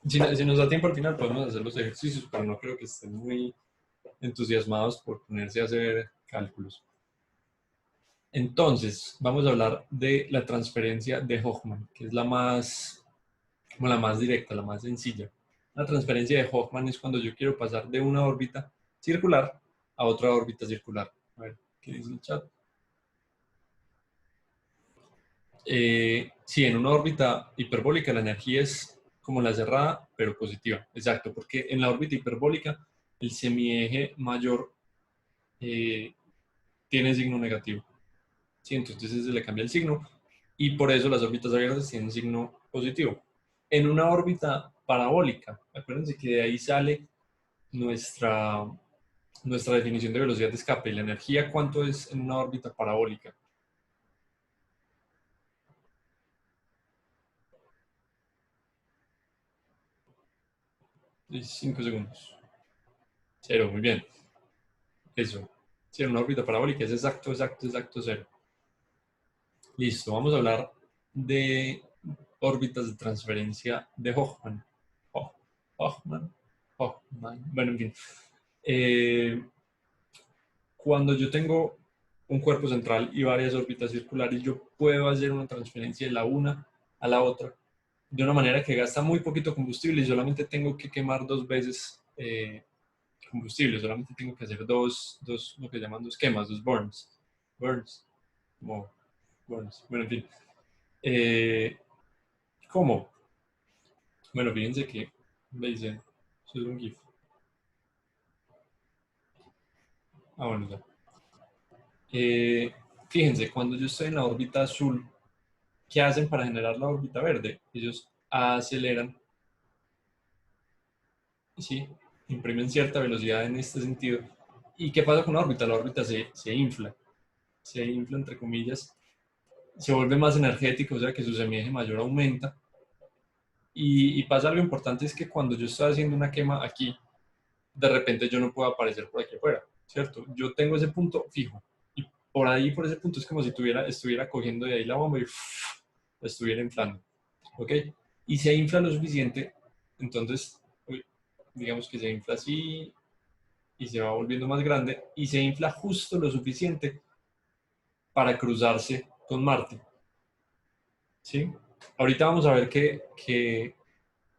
si nos da tiempo al final podemos hacer los ejercicios, pero no creo que estén muy entusiasmados por ponerse a hacer cálculos. Entonces, vamos a hablar de la transferencia de Hoffman, que es como la más directa, la más sencilla. La transferencia de Hoffman es cuando yo quiero pasar de una órbita circular a otra órbita circular. A ver, ¿qué dice el chat? Sí, en una órbita hiperbólica la energía es como la cerrada, pero positiva. Exacto, porque en la órbita hiperbólica el semieje mayor eh, tiene signo negativo. Sí, entonces se le cambia el signo y por eso las órbitas abiertas tienen signo positivo. En una órbita parabólica, acuérdense que de ahí sale nuestra, nuestra definición de velocidad de escape. La energía, ¿cuánto es en una órbita parabólica? 5 segundos. Cero, muy bien. Eso. Si en una órbita parabólica es exacto, exacto, exacto, cero. Listo, vamos a hablar de órbitas de transferencia de Hoffman. Hoffman, Hoffman. Bueno, en fin. Eh, Cuando yo tengo un cuerpo central y varias órbitas circulares, yo puedo hacer una transferencia de la una a la otra de una manera que gasta muy poquito combustible y solamente tengo que quemar dos veces combustible, solamente tengo que hacer lo que llaman dos quemas, dos burns. Burns, como burns. Bueno, en fin. Eh, ¿Cómo? Bueno, fíjense que me dicen, eso es un GIF. Bueno, ya. Fíjense, cuando yo estoy en la órbita azul, ¿qué hacen para generar la órbita verde? Ellos aceleran, ¿sí? Imprimen cierta velocidad en este sentido. ¿Y qué pasa con la órbita? La órbita se infla entre comillas, se vuelve más energética, o sea que su semieje mayor aumenta. Y pasa algo importante, es que cuando yo estoy haciendo una quema aquí, de repente yo no puedo aparecer por aquí afuera, ¿cierto? Yo tengo ese punto fijo y por ahí, por ese punto, es como si estuviera cogiendo de ahí la bomba y la estuviera inflando, ¿ok? Y se infla lo suficiente, entonces, digamos que se infla así y se va volviendo más grande y se infla justo lo suficiente para cruzarse con Marte, ¿sí? Ahorita vamos a ver que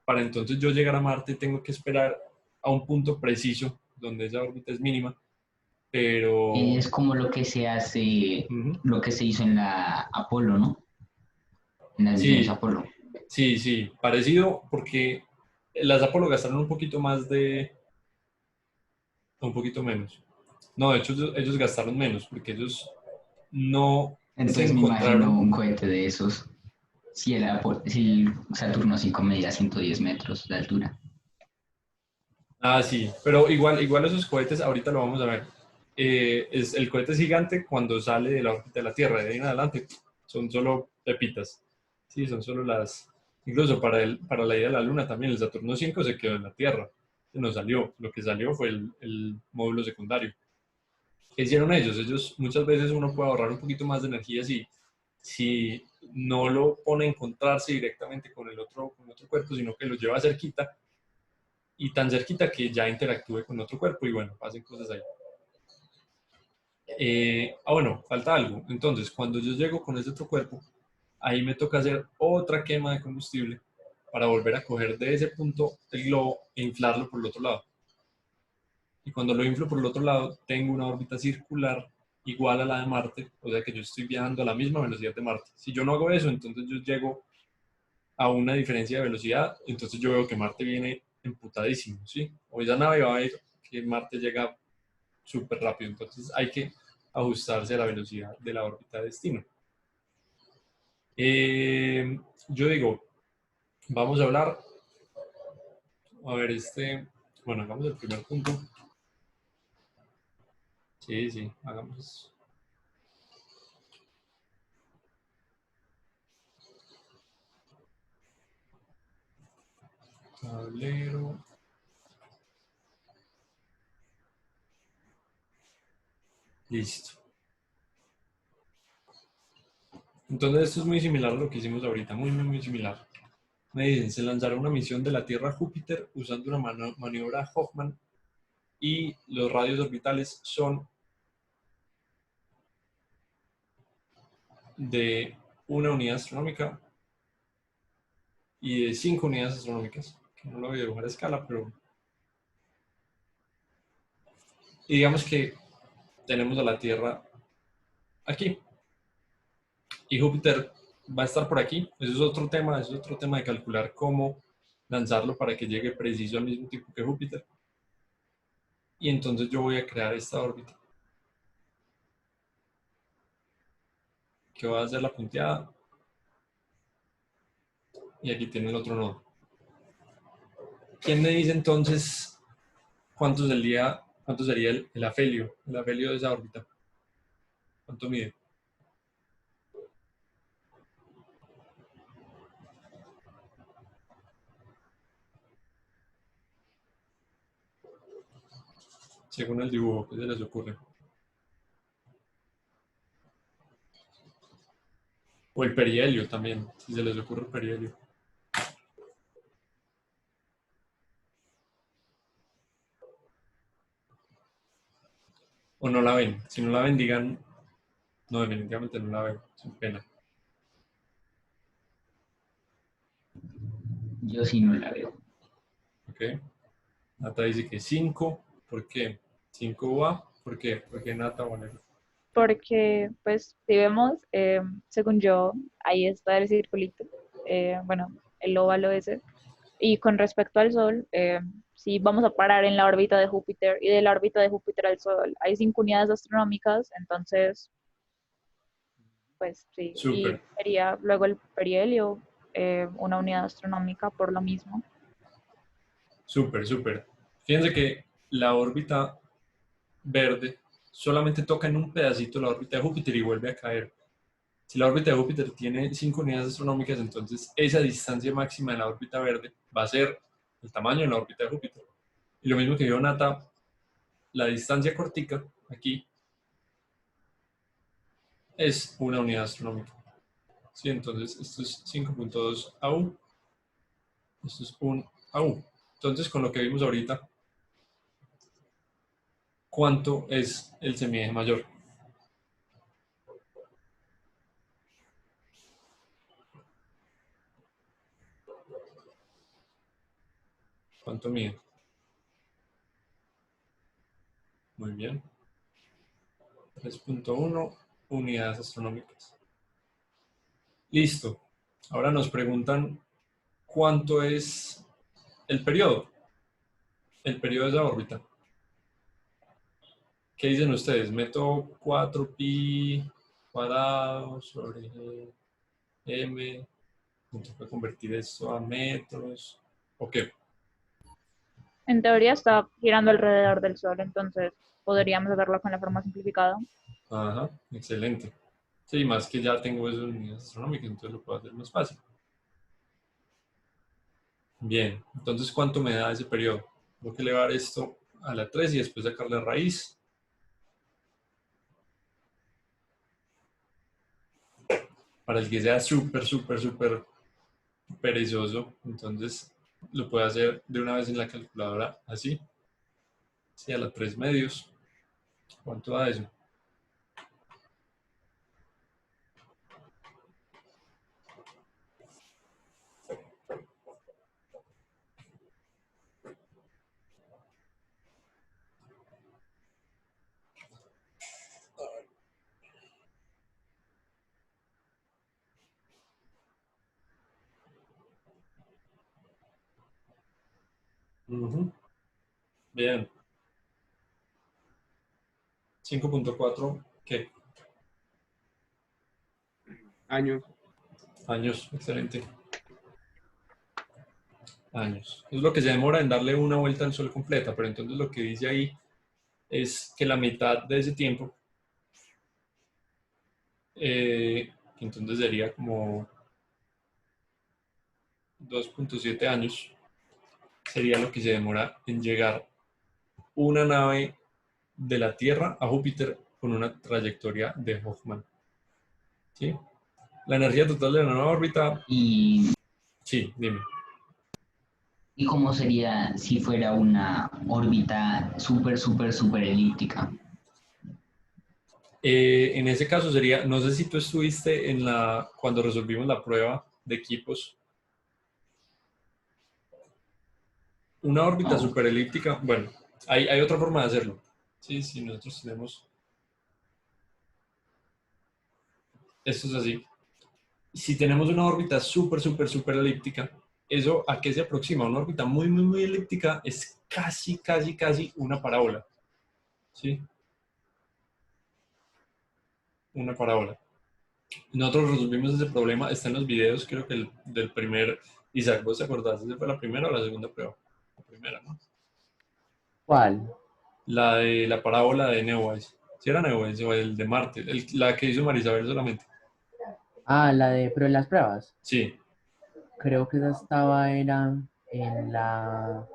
para entonces yo llegar a Marte tengo que esperar a un punto preciso donde esa órbita es mínima, pero Es como lo que se hace, lo que se hizo en la Apolo, ¿no? En las misiones sí, Apolo. sí, parecido porque las Apolo gastaron un poquito más un poquito menos. No, de hecho ellos gastaron menos porque ellos no se Entonces me imagino encontraron. un cohete de esos, si el Saturno 5 medía 110 metros de altura. Ah, sí, pero igual esos cohetes, ahorita lo vamos a ver. El cohete es gigante cuando sale de la órbita de la Tierra, de ahí en adelante son solo pepitas. Sí, son solo incluso para la ida a la Luna también, el Saturno 5 se quedó en la Tierra, se nos salió. Lo que salió fue el módulo secundario. ¿Qué hicieron ellos? Ellos, muchas veces uno puede ahorrar un poquito más de energía si no lo pone a encontrarse directamente con otro cuerpo, sino que lo lleva cerquita y tan cerquita que ya interactúe con otro cuerpo y bueno, pasen cosas ahí. Bueno, falta algo. Entonces, cuando yo llego con ese otro cuerpo, ahí me toca hacer otra quema de combustible para volver a coger de ese punto el globo e inflarlo por el otro lado. Y cuando lo inflo por el otro lado, tengo una órbita circular igual a la de Marte, o sea que yo estoy viajando a la misma velocidad de Marte. Si yo no hago eso, entonces yo llego a una diferencia de velocidad, entonces yo veo que Marte viene emputadísimo, ¿sí? O esa nave va a ver que Marte llega súper rápido, entonces hay que ajustarse a la velocidad de la órbita de destino. Yo digo, vamos a hablar, a ver bueno, hagamos el primer punto. Sí, hagamos eso. Tablero. Listo. Entonces esto es muy similar a lo que hicimos ahorita, muy similar. Me dicen, se lanzará una misión de la Tierra a Júpiter usando una maniobra Hoffman y los radios orbitales son de 1 unidad astronómica y de 5 unidades astronómicas. Que no lo voy a dibujar a escala, pero y digamos que tenemos a la Tierra aquí y Júpiter va a estar por aquí. Eso es otro tema de calcular cómo lanzarlo para que llegue preciso al mismo tiempo que Júpiter. Y entonces yo voy a crear esta órbita que va a ser la punteada y aquí tiene el otro nodo. ¿Quién me dice entonces cuánto sería el afelio de esa órbita? ¿Cuánto mide? Según el dibujo, ¿qué se les ocurre? O el perihelio también, si se les ocurre el perihelio. O no la ven. Si no la ven, digan, no, definitivamente no la veo, sin pena. Yo sí no la veo. ¿Ok? Nata dice que 5. ¿Por qué? 5 va. ¿Por qué? ¿Por qué Nata, Valero? Porque, pues, si vemos, según yo, ahí está el circulito, bueno, el óvalo ese. Y con respecto al Sol, si vamos a parar en la órbita de Júpiter y de la órbita de Júpiter al Sol hay 5 unidades astronómicas, entonces, pues sí, y Súper, sería luego el perihelio, una unidad astronómica por lo mismo. súper, súper. Fíjense que la órbita verde solamente toca en un pedacito la órbita de Júpiter y vuelve a caer. Si la órbita de Júpiter tiene 5 unidades astronómicas, entonces esa distancia máxima de la órbita verde va a ser el tamaño de la órbita de Júpiter. Y lo mismo que dijo Nata, la distancia cortica aquí es una unidad astronómica. Sí, entonces esto es 5.2 AU, esto es un AU. Entonces, con lo que vimos ahorita, ¿cuánto es el semieje mayor? ¿Cuánto mide? Muy bien. 3.1 unidades astronómicas. Listo. Ahora nos preguntan cuánto es el periodo. El periodo de esa órbita. ¿Qué dicen ustedes? ¿Meto 4pi cuadrado sobre m? ¿Cuánto puede convertir esto a metros? ¿O qué? En teoría está girando alrededor del Sol, entonces podríamos hacerlo con la forma simplificada. Ajá, excelente. Sí, más que ya tengo esas unidades astronómicas, entonces lo puedo hacer más fácil. Bien, entonces ¿cuánto me da ese periodo? Tengo que elevar esto a la 3 y después sacarle raíz. Para el que sea súper, súper, súper perezoso, entonces lo puedo hacer de una vez en la calculadora así. Sí, a la 3 medios. ¿Cuánto da eso? Ujú. Bien. 5.4, ¿qué? Años. Años, excelente. Años. Es lo que se demora en darle una vuelta al Sol completa, pero entonces lo que dice ahí es que la mitad de ese tiempo, que entonces sería como 2.7 años, sería lo que se demora en llegar una nave de la Tierra a Júpiter con una trayectoria de Hoffman. ¿Sí? La energía total de la nueva órbita, Y, sí, dime. y cómo sería si fuera una órbita súper, súper, súper elíptica. En ese caso sería, no sé si tú estuviste cuando resolvimos la prueba de equipos, una órbita No, superelíptica, bueno, hay otra forma de hacerlo. Sí, sí, nosotros tenemos, esto es así. Si tenemos una órbita súper, súper, súper elíptica, ¿eso a qué se aproxima? Una órbita muy, muy, muy elíptica es casi, casi, casi una parábola. ¿Sí? Una parábola. Nosotros resolvimos ese problema, está en los videos, creo que del primer, Isaac, ¿vos te acordás? ¿Esa fue la primera o la segunda prueba? La primera, ¿no? ¿Cuál? La de la parábola de Neowise. Si era Neowise o el de Marte, la que hizo Marisabel solamente. Ah, pero las pruebas. Sí, Creo que esa era en la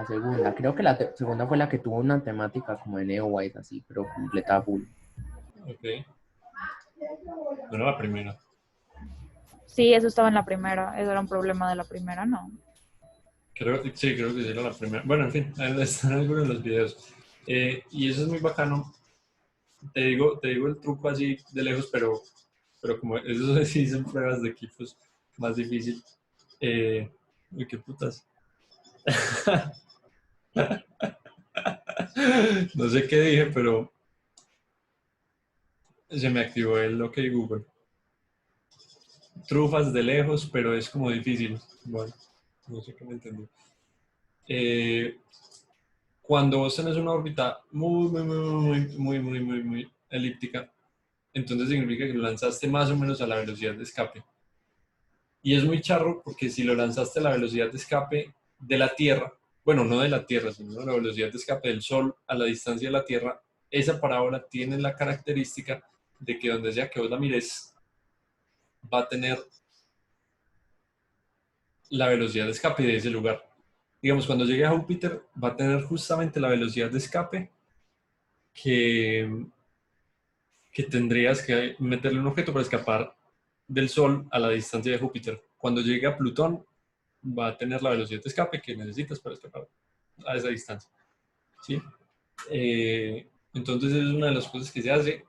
segunda. Creo que la segunda fue la que tuvo una temática como de Neowise, así, pero completa full. ok. Bueno, la primera. Sí, eso estaba en la primera, eso era un problema de la primera, ¿no? Sí, creo que sí era la primera. Bueno, en fin, ahí están algunos de los videos. Y eso es muy bacano. Te digo el truco así de lejos, pero como eso sí son pruebas de equipos más difícil. Uy, qué putas. No sé qué dije, pero se me activó el OK Google. Trufas de lejos, pero es como difícil. Bueno, no sé qué me entendí. Cuando vos tenés una órbita muy elíptica, entonces significa que lo lanzaste más o menos a la velocidad de escape. Y es muy charro porque si lo lanzaste a la velocidad de escape de la Tierra, bueno, no de la Tierra, sino a la velocidad de escape del Sol a la distancia de la Tierra, esa parábola tiene la característica de que donde sea que vos la mires, va a tener la velocidad de escape de ese lugar. Digamos, cuando llegue a Júpiter, va a tener justamente la velocidad de escape que tendrías que meterle un objeto para escapar del Sol a la distancia de Júpiter. Cuando llegue a Plutón, va a tener la velocidad de escape que necesitas para escapar a esa distancia. ¿Sí? Entonces es una de las cosas que se hace.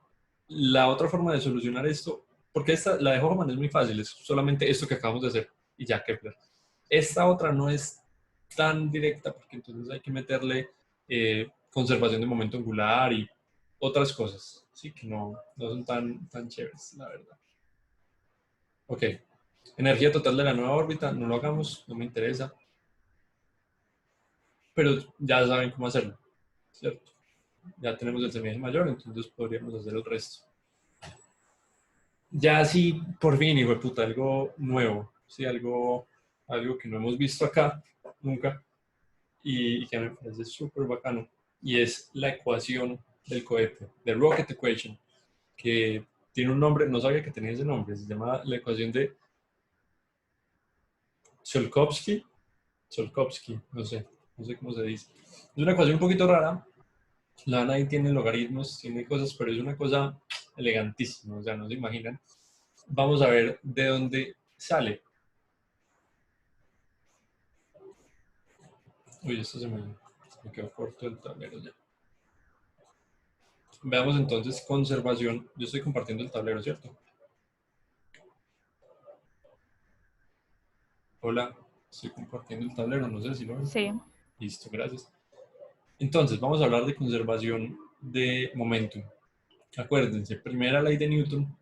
La otra forma de solucionar esto, porque la de Hoffman es muy fácil, es solamente esto que acabamos de hacer y ya Kepler. Esta otra no es tan directa porque entonces hay que meterle conservación de momento angular y otras cosas, sí, que no son tan chéveres, la verdad. Ok, energía total de la nueva órbita, no lo hagamos, no me interesa. Pero ya saben cómo hacerlo, ¿cierto? Ya tenemos el semieje mayor, entonces podríamos hacer el resto. Ya sí, por fin, hijo de puta, algo nuevo, ¿sí? Algo que no hemos visto acá nunca y que me parece súper bacano. Y es la ecuación del cohete, the rocket equation, que tiene un nombre, no sabía que tenía ese nombre, se llama la ecuación de Tsiolkovsky, no sé cómo se dice. Es una ecuación un poquito rara, la nadie tiene logaritmos, tiene cosas, pero es una cosa elegantísima, o sea, no se imaginan. Vamos a ver de dónde sale. Uy, esto se me quedó corto el tablero ya. Veamos entonces conservación. Yo estoy compartiendo el tablero, ¿cierto? Hola, estoy compartiendo el tablero, no sé si lo ven. Sí. Listo, gracias. Entonces, vamos a hablar de conservación de momentum. Acuérdense, primera ley de Newton,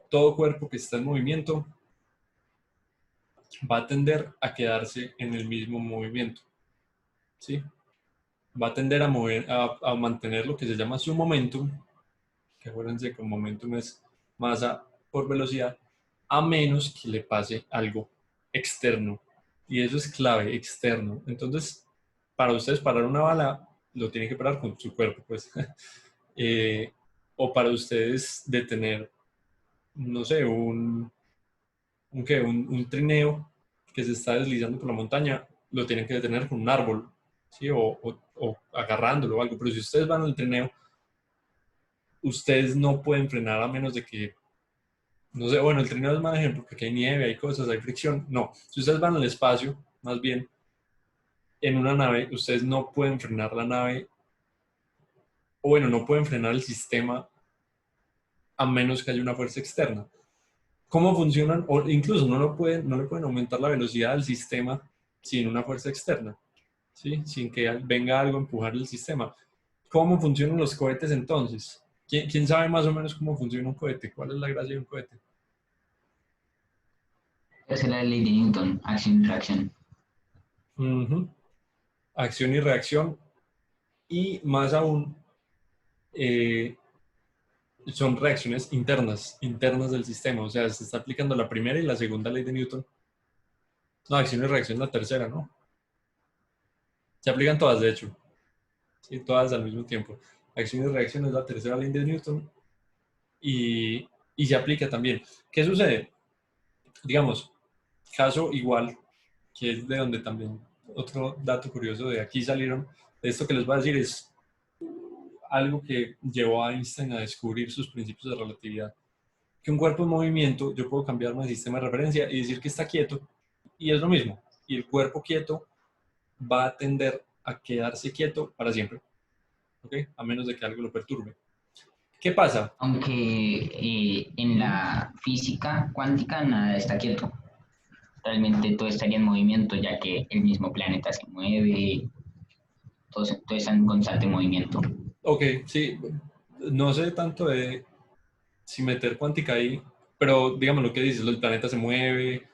todo cuerpo que está en movimiento va a tender a quedarse en el mismo movimiento, ¿sí? Va a tender a mantener lo que se llama su momentum, que acuérdense que el momentum es masa por velocidad, a menos que le pase algo externo. Y eso es clave, externo. Entonces, para ustedes parar una bala, lo tienen que parar con su cuerpo, pues. O para ustedes detener, no sé, un trineo que se está deslizando por la montaña, lo tienen que detener con un árbol, ¿sí? O agarrándolo o algo. Pero si ustedes van al trineo, ustedes no pueden frenar a menos de que, no sé, bueno, el trineo es mal ejemplo porque hay nieve, hay cosas, hay fricción. No, si ustedes van al espacio, más bien, en una nave, ustedes no pueden frenar la nave, o bueno, no pueden frenar el sistema a menos que haya una fuerza externa. ¿Cómo funcionan? O incluso no le pueden aumentar la velocidad del sistema sin una fuerza externa, ¿sí? Sin que venga algo a empujar el sistema. ¿Cómo funcionan los cohetes entonces? ¿Quién sabe más o menos cómo funciona un cohete? ¿Cuál es la gracia de un cohete? Esa es la ley de Newton, acción y reacción. Acción y reacción. Y más aún, son reacciones internas del sistema. O sea, se está aplicando la primera y la segunda ley de Newton. No, acción y reacción la tercera, ¿no? Se aplican todas, de hecho. Sí, todas al mismo tiempo. Acción y reacción es la tercera ley de Newton y se aplica también. ¿Qué sucede? Digamos, caso igual, que es de donde también otro dato curioso de aquí salieron, de esto que les voy a decir es algo que llevó a Einstein a descubrir sus principios de relatividad. Que un cuerpo en movimiento, yo puedo cambiarme de sistema de referencia y decir que está quieto, y es lo mismo. Y el cuerpo quieto va a tender a quedarse quieto para siempre, ¿ok? A menos de que algo lo perturbe. ¿Qué pasa? Aunque en la física cuántica nada está quieto. Realmente todo estaría en movimiento, ya que el mismo planeta se mueve, todo está en constante movimiento. Ok, sí, no sé tanto de si meter cuántica ahí, pero digamos lo que dices, el planeta se mueve,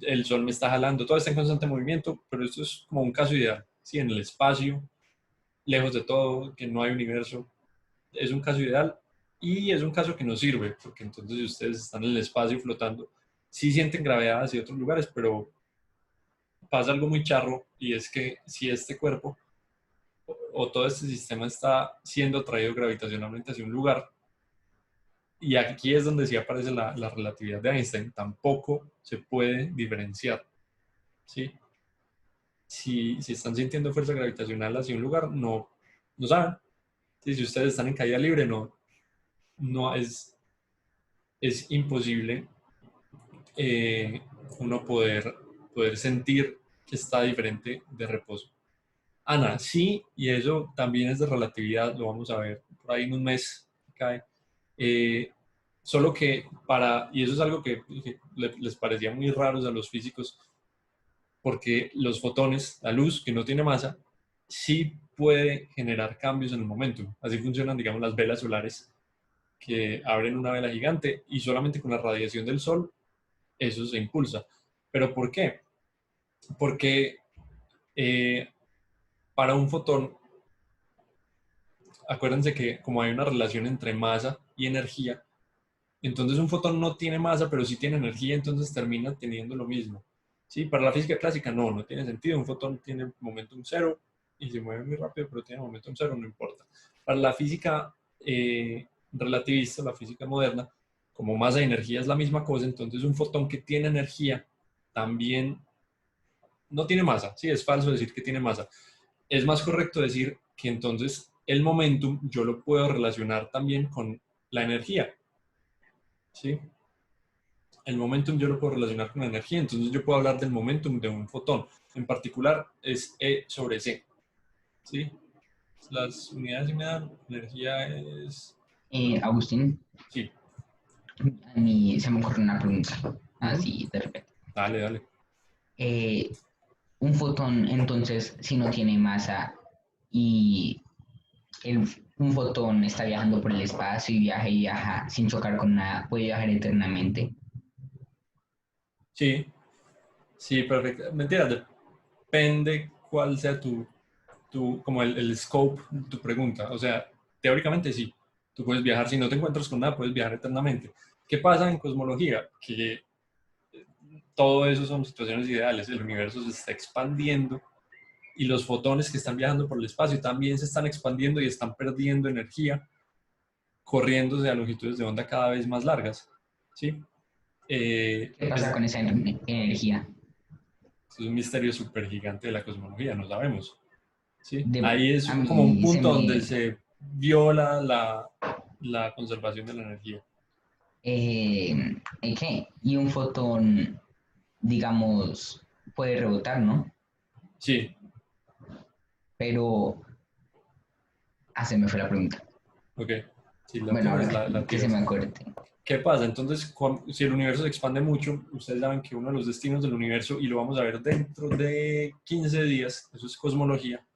el sol me está jalando, todo está en constante movimiento, pero esto es como un caso ideal, ¿sí? En el espacio, lejos de todo, que no hay universo, es un caso ideal y es un caso que no sirve, porque entonces si ustedes están en el espacio flotando, sí sienten gravedad hacia otros lugares, pero pasa algo muy charro y es que si este cuerpo o todo este sistema está siendo atraído gravitacionalmente hacia un lugar, y aquí es donde sí aparece la relatividad de Einstein, tampoco se puede diferenciar, ¿sí? Si están sintiendo fuerza gravitacional hacia un lugar, no saben. ¿Sí? Si ustedes están en caída libre, no es imposible uno poder sentir que está diferente de reposo. Ana, sí, y eso también es de relatividad, lo vamos a ver por ahí en un mes, cae. Solo que y eso es algo que les parecía muy raro a los físicos, porque los fotones, la luz que no tiene masa, sí puede generar cambios en el momentum. Así funcionan, digamos, las velas solares que abren una vela gigante y solamente con la radiación del sol eso se impulsa. ¿Pero por qué? Porque para un fotón, acuérdense que como hay una relación entre masa y energía, entonces un fotón no tiene masa, pero sí tiene energía, entonces termina teniendo lo mismo. ¿Sí? Para la física clásica no tiene sentido. Un fotón tiene momentum cero y se mueve muy rápido, pero tiene momentum cero, no importa. Para la física relativista, la física moderna, como masa y energía es la misma cosa, entonces un fotón que tiene energía también no tiene masa. Sí, es falso decir que tiene masa. Es más correcto decir que entonces el momentum yo lo puedo relacionar también con la energía. ¿Sí? El momentum yo lo puedo relacionar con la energía, entonces yo puedo hablar del momentum de un fotón. En particular es E sobre C. ¿Sí? Las unidades sí me dan, energía es... Agustín, Sí. a mí se me ocurre una pregunta, así de repente. Dale. Un fotón, entonces, si no tiene masa y un fotón está viajando por el espacio y viaja sin chocar con nada, puede viajar eternamente. Sí, perfecto. Mentira, depende cuál sea como el scope de tu pregunta. O sea, teóricamente sí, tú puedes viajar, si no te encuentras con nada, puedes viajar eternamente. ¿Qué pasa en cosmología? Que todo eso son situaciones ideales, el universo se está expandiendo y los fotones que están viajando por el espacio también se están expandiendo y están perdiendo energía, corriéndose a longitudes de onda cada vez más largas. ¿Sí? ¿Qué pasa con esa energía? Es un misterio súper gigante de la cosmología, no sabemos. ¿Sí? De, Ahí es a como un mí se punto donde me... se viola la conservación de la energía. ¿Qué? Y un fotón, digamos, puede rebotar, ¿no? Sí, Pero... se me fue la pregunta. ok. Si la Bueno, tienes, ahora la que se me tiras. acuerde. ¿Qué pasa? Entonces, si el universo se expande mucho, ustedes saben que uno de los destinos del universo, y lo vamos a ver dentro de 15 días, eso es cosmología,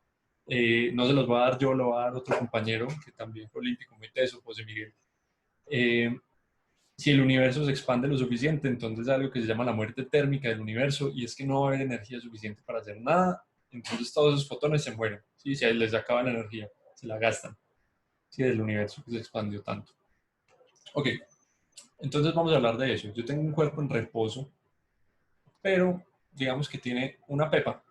no se los va a dar yo, lo va a dar otro compañero que también fue olímpico, muy teso, José Miguel. Si el universo se expande lo suficiente, entonces algo que se llama la muerte térmica del universo, y es que no va a haber energía suficiente para hacer nada, entonces todos esos fotones se mueren, ¿sí? Si les acaba la energía, se la gastan, ¿sí? Del universo que se expandió tanto. Ok, entonces vamos a hablar de eso. Yo tengo un cuerpo en reposo, pero digamos que tiene una pepa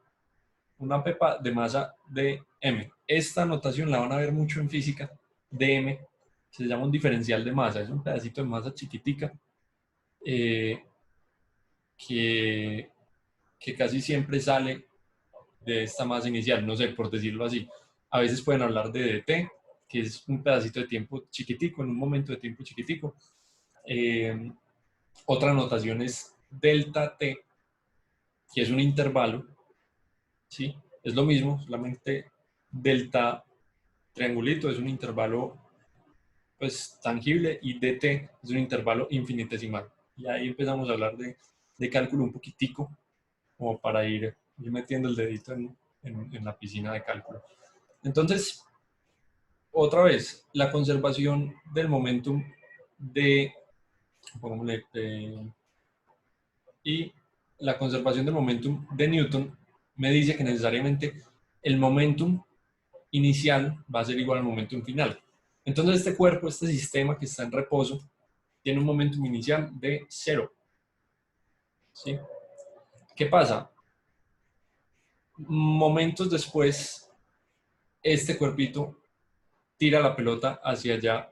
de masa de m. Esta notación la van a ver mucho en física, dm, se llama un diferencial de masa, es un pedacito de masa chiquitica, que, que casi siempre sale de esta masa inicial, no sé, por decirlo así. A veces pueden hablar de dt, que es un pedacito de tiempo chiquitico, en un momento de tiempo chiquitico. Otra notación es delta t, que es un intervalo, ¿sí? Es lo mismo, solamente delta triangulito es un intervalo pues tangible y dt es un intervalo infinitesimal. Y ahí empezamos a hablar de cálculo un poquitico, como para ir metiendo el dedito en la piscina de cálculo. Entonces, otra vez, la conservación del momentum pongámosle, y la conservación del momentum de Newton me dice que necesariamente el momentum inicial va a ser igual al momentum final. Entonces este cuerpo, este sistema que está en reposo, tiene un momentum inicial de 0. ¿Sí? ¿Qué pasa? Momentos después, este cuerpito tira la pelota hacia allá.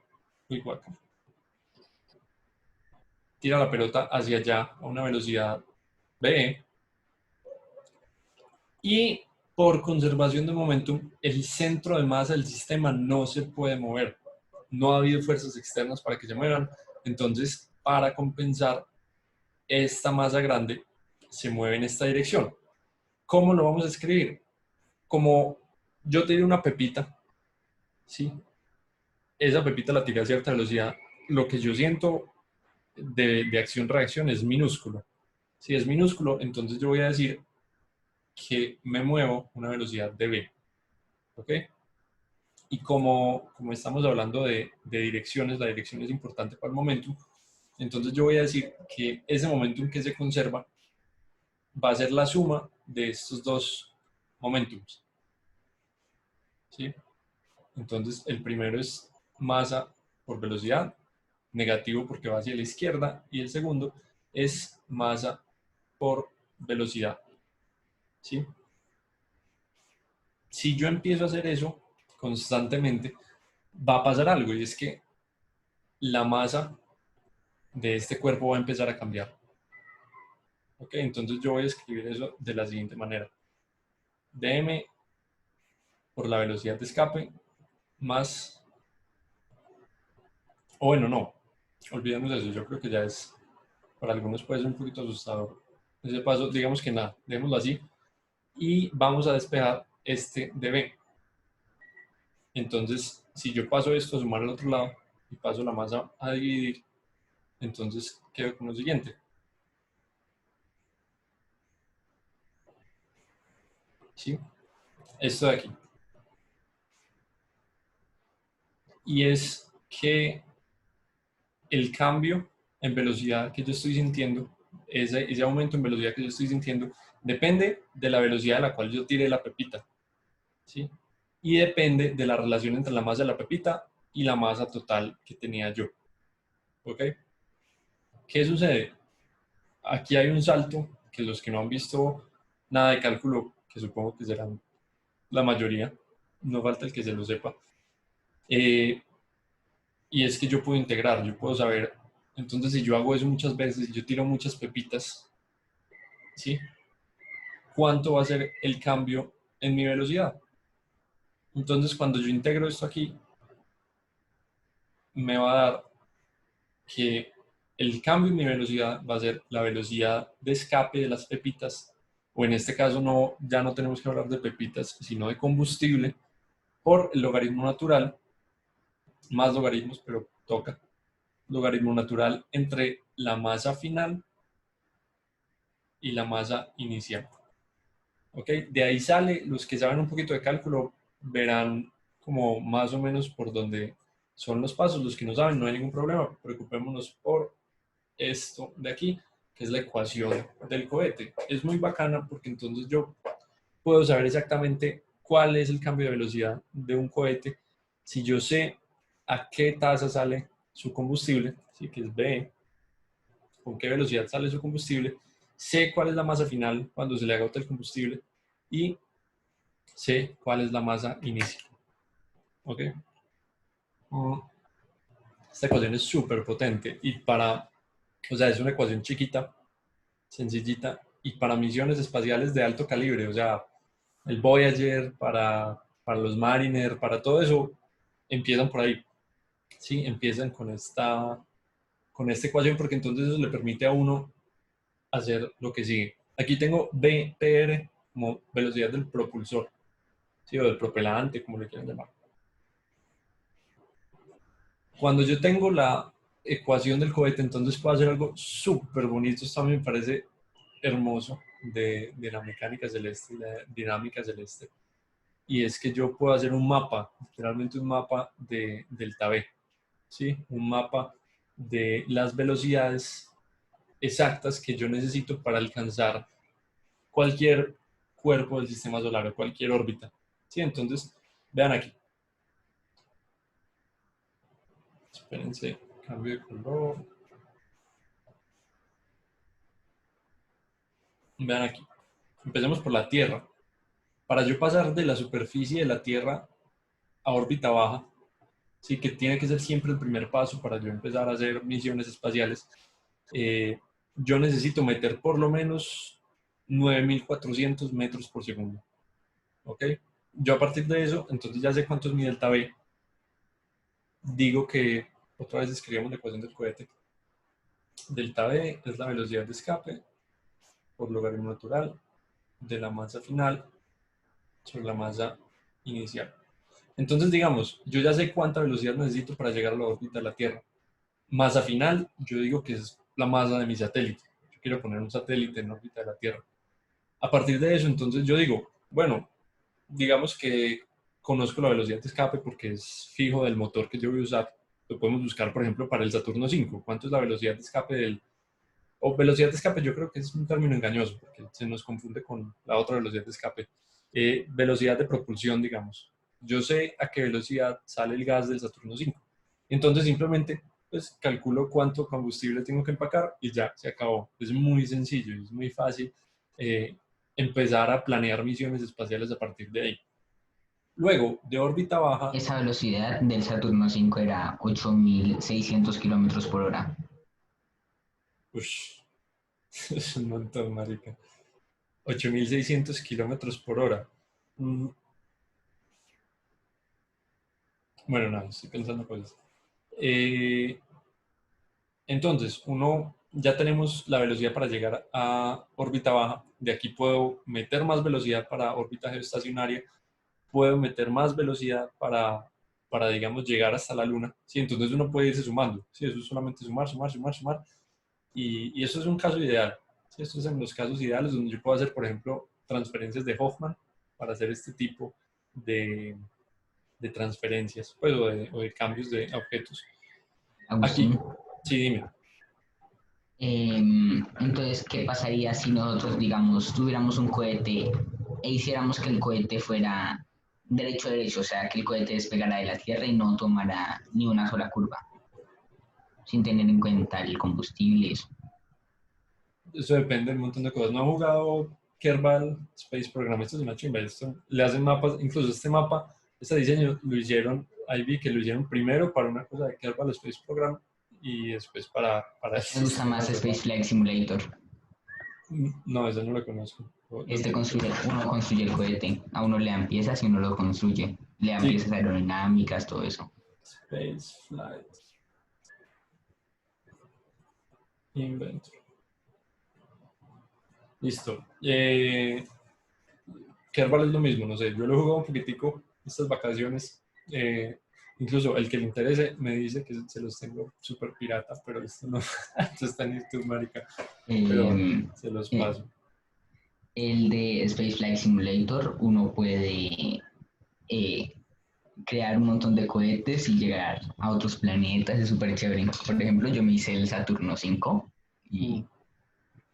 Tira la pelota hacia allá a una velocidad v, y por conservación de momentum, el centro de masa del sistema no se puede mover. No ha habido fuerzas externas para que se muevan. Entonces, para compensar, esta masa grande se mueve en esta dirección. ¿Cómo lo vamos a escribir? Como yo tiré una pepita, ¿sí? Esa pepita la tiré a cierta velocidad. Lo que yo siento de acción-reacción es minúsculo. Si es minúsculo, entonces yo voy a decir que me muevo a una velocidad de v. ¿Ok? Y como estamos hablando de direcciones, la dirección es importante para el momentum, entonces yo voy a decir que ese momentum que se conserva va a ser la suma de estos dos momentums. ¿Sí? Entonces el primero es masa por velocidad, negativo porque va hacia la izquierda, y el segundo es masa por velocidad. ¿Sí? Si yo empiezo a hacer eso constantemente, va a pasar algo, y es que la masa de este cuerpo va a empezar a cambiar. Ok, entonces yo voy a escribir eso de la siguiente manera. dm por la velocidad de escape más... O bueno, no, olvidemos eso, yo creo que ya es, para algunos puede ser un poquito asustador ese paso, digamos que nada, dejémoslo así, y vamos a despejar este db. Entonces, si yo paso esto a sumar al otro lado y paso la masa a dividir, entonces quedo con lo siguiente. ¿Sí? Esto de aquí. Y es que el cambio en velocidad que yo estoy sintiendo, ese aumento en velocidad que yo estoy sintiendo, depende de la velocidad a la cual yo tire la pepita. ¿Sí? Y depende de la relación entre la masa de la pepita y la masa total que tenía yo. ¿Ok? ¿Qué sucede? Aquí hay un salto que los que no han visto nada de cálculo, que supongo que serán la mayoría, no falta el que se lo sepa, y es que yo puedo integrar, yo puedo saber, entonces si yo hago eso muchas veces, yo tiro muchas pepitas, ¿sí? ¿Cuánto va a ser el cambio en mi velocidad? Entonces cuando yo integro esto aquí, me va a dar que el cambio en mi velocidad va a ser la velocidad de escape de las pepitas, o en este caso no, ya no tenemos que hablar de pepitas, sino de combustible, por el logaritmo natural, más logaritmos, pero toca, logaritmo natural entre la masa final y la masa inicial. ¿Ok? De ahí sale, los que saben un poquito de cálculo verán como más o menos por dónde son los pasos. Los que no saben, no hay ningún problema. Preocupémonos por esto de aquí, que es la ecuación del cohete. Es muy bacana porque entonces yo puedo saber exactamente cuál es el cambio de velocidad de un cohete si yo sé a qué tasa sale su combustible, ¿sí? Que es B, con qué velocidad sale su combustible, sé cuál es la masa final cuando se le agota el combustible y sé cuál es la masa inicial. ¿Ok? Esta ecuación es súper potente y o sea, es una ecuación chiquita, sencillita, y para misiones espaciales de alto calibre, o sea, el Voyager, para los Mariner, para todo eso, empiezan por ahí. Sí, empiezan con esta ecuación porque entonces eso le permite a uno hacer lo que sigue. Aquí tengo Vpr como velocidad del propulsor, ¿sí? O del propelante, como le quieran llamar. Cuando yo tengo la ecuación del cohete, entonces puedo hacer algo súper bonito. Esto a mí me parece hermoso de la mecánica celeste y la dinámica celeste. Y es que yo puedo hacer un mapa, literalmente un mapa de delta V, ¿sí? Un mapa de las velocidades exactas que yo necesito para alcanzar cualquier cuerpo del sistema solar o cualquier órbita. ¿Sí? Entonces, vean aquí. Espérense, cambio de color. Vean aquí. Empecemos por la Tierra. Para yo pasar de la superficie de la Tierra a órbita baja, sí, que tiene que ser siempre el primer paso para yo empezar a hacer misiones espaciales, yo necesito meter por lo menos 9.400 metros por segundo. ¿Ok? Yo a partir de eso, entonces ya sé cuánto es mi delta V. Digo que, otra vez escribimos la ecuación del cohete. Delta V es la velocidad de escape por logaritmo natural de la masa final sobre la masa inicial. Entonces, digamos, yo ya sé cuánta velocidad necesito para llegar a la órbita de la Tierra. Masa final, yo digo que es la masa de mi satélite. Yo quiero poner un satélite en órbita de la Tierra. A partir de eso, entonces yo digo, bueno, digamos que conozco la velocidad de escape porque es fijo del motor que yo voy a usar. Lo podemos buscar, por ejemplo, para el Saturno 5. ¿Cuánto es la velocidad de escape del... O velocidad de escape, yo creo que es un término engañoso porque se nos confunde con la otra velocidad de escape. Velocidad de propulsión, digamos. Yo sé a qué velocidad sale el gas del Saturno 5. Entonces simplemente pues calculo cuánto combustible tengo que empacar y ya, se acabó. Es muy sencillo, es muy fácil empezar a planear misiones espaciales a partir de ahí. Luego, de órbita baja... Esa velocidad del Saturno 5 era 8.600 kilómetros por hora. Ush, es un montón, marica. 8.600 kilómetros por hora. Bueno, no, estoy pensando cosas. Entonces, ya tenemos la velocidad para llegar a órbita baja. De aquí puedo meter más velocidad para órbita geoestacionaria. Puedo meter más velocidad para digamos, llegar hasta la Luna. ¿Sí? Entonces uno puede irse sumando. ¿Sí? Eso es solamente sumar, sumar, sumar, sumar. Y eso es un caso ideal. ¿Sí? Estos son los casos ideales donde yo puedo hacer, por ejemplo, transferencias de Hoffman para hacer este tipo de transferencias, pues, o de cambios de objetos. Agustín, Aquí, sí, dime. entonces, ¿qué pasaría si nosotros, digamos, tuviéramos un cohete e hiciéramos que el cohete fuera derecho, o sea, que el cohete despegara de la Tierra y no tomara ni una sola curva, sin tener en cuenta el combustible y eso? Eso depende de un montón de cosas. No he jugado Kerbal Space Program, esto es una chimba. Esto le hacen mapas, incluso este mapa, este diseño lo hicieron, ahí vi que lo hicieron primero para una cosa de Kerbal Space Program y después para el Me gusta más Space Flight Simulator. No, eso no lo conozco. Uno construye el cohete, a uno le dan piezas y uno lo construye. Le dan piezas aerodinámicas, todo eso. Space Flight Inventor. Listo. Kerbal es lo mismo, no sé, yo lo he jugado un poquitico estas vacaciones. Incluso el que le interese me dice que se los tengo súper pirata, pero esto no, esto está en YouTube, marica. Pero se los paso. El de Space Flight Simulator, uno puede crear un montón de cohetes y llegar a otros planetas, es súper chévere. Por ejemplo, yo me hice el Saturno 5 y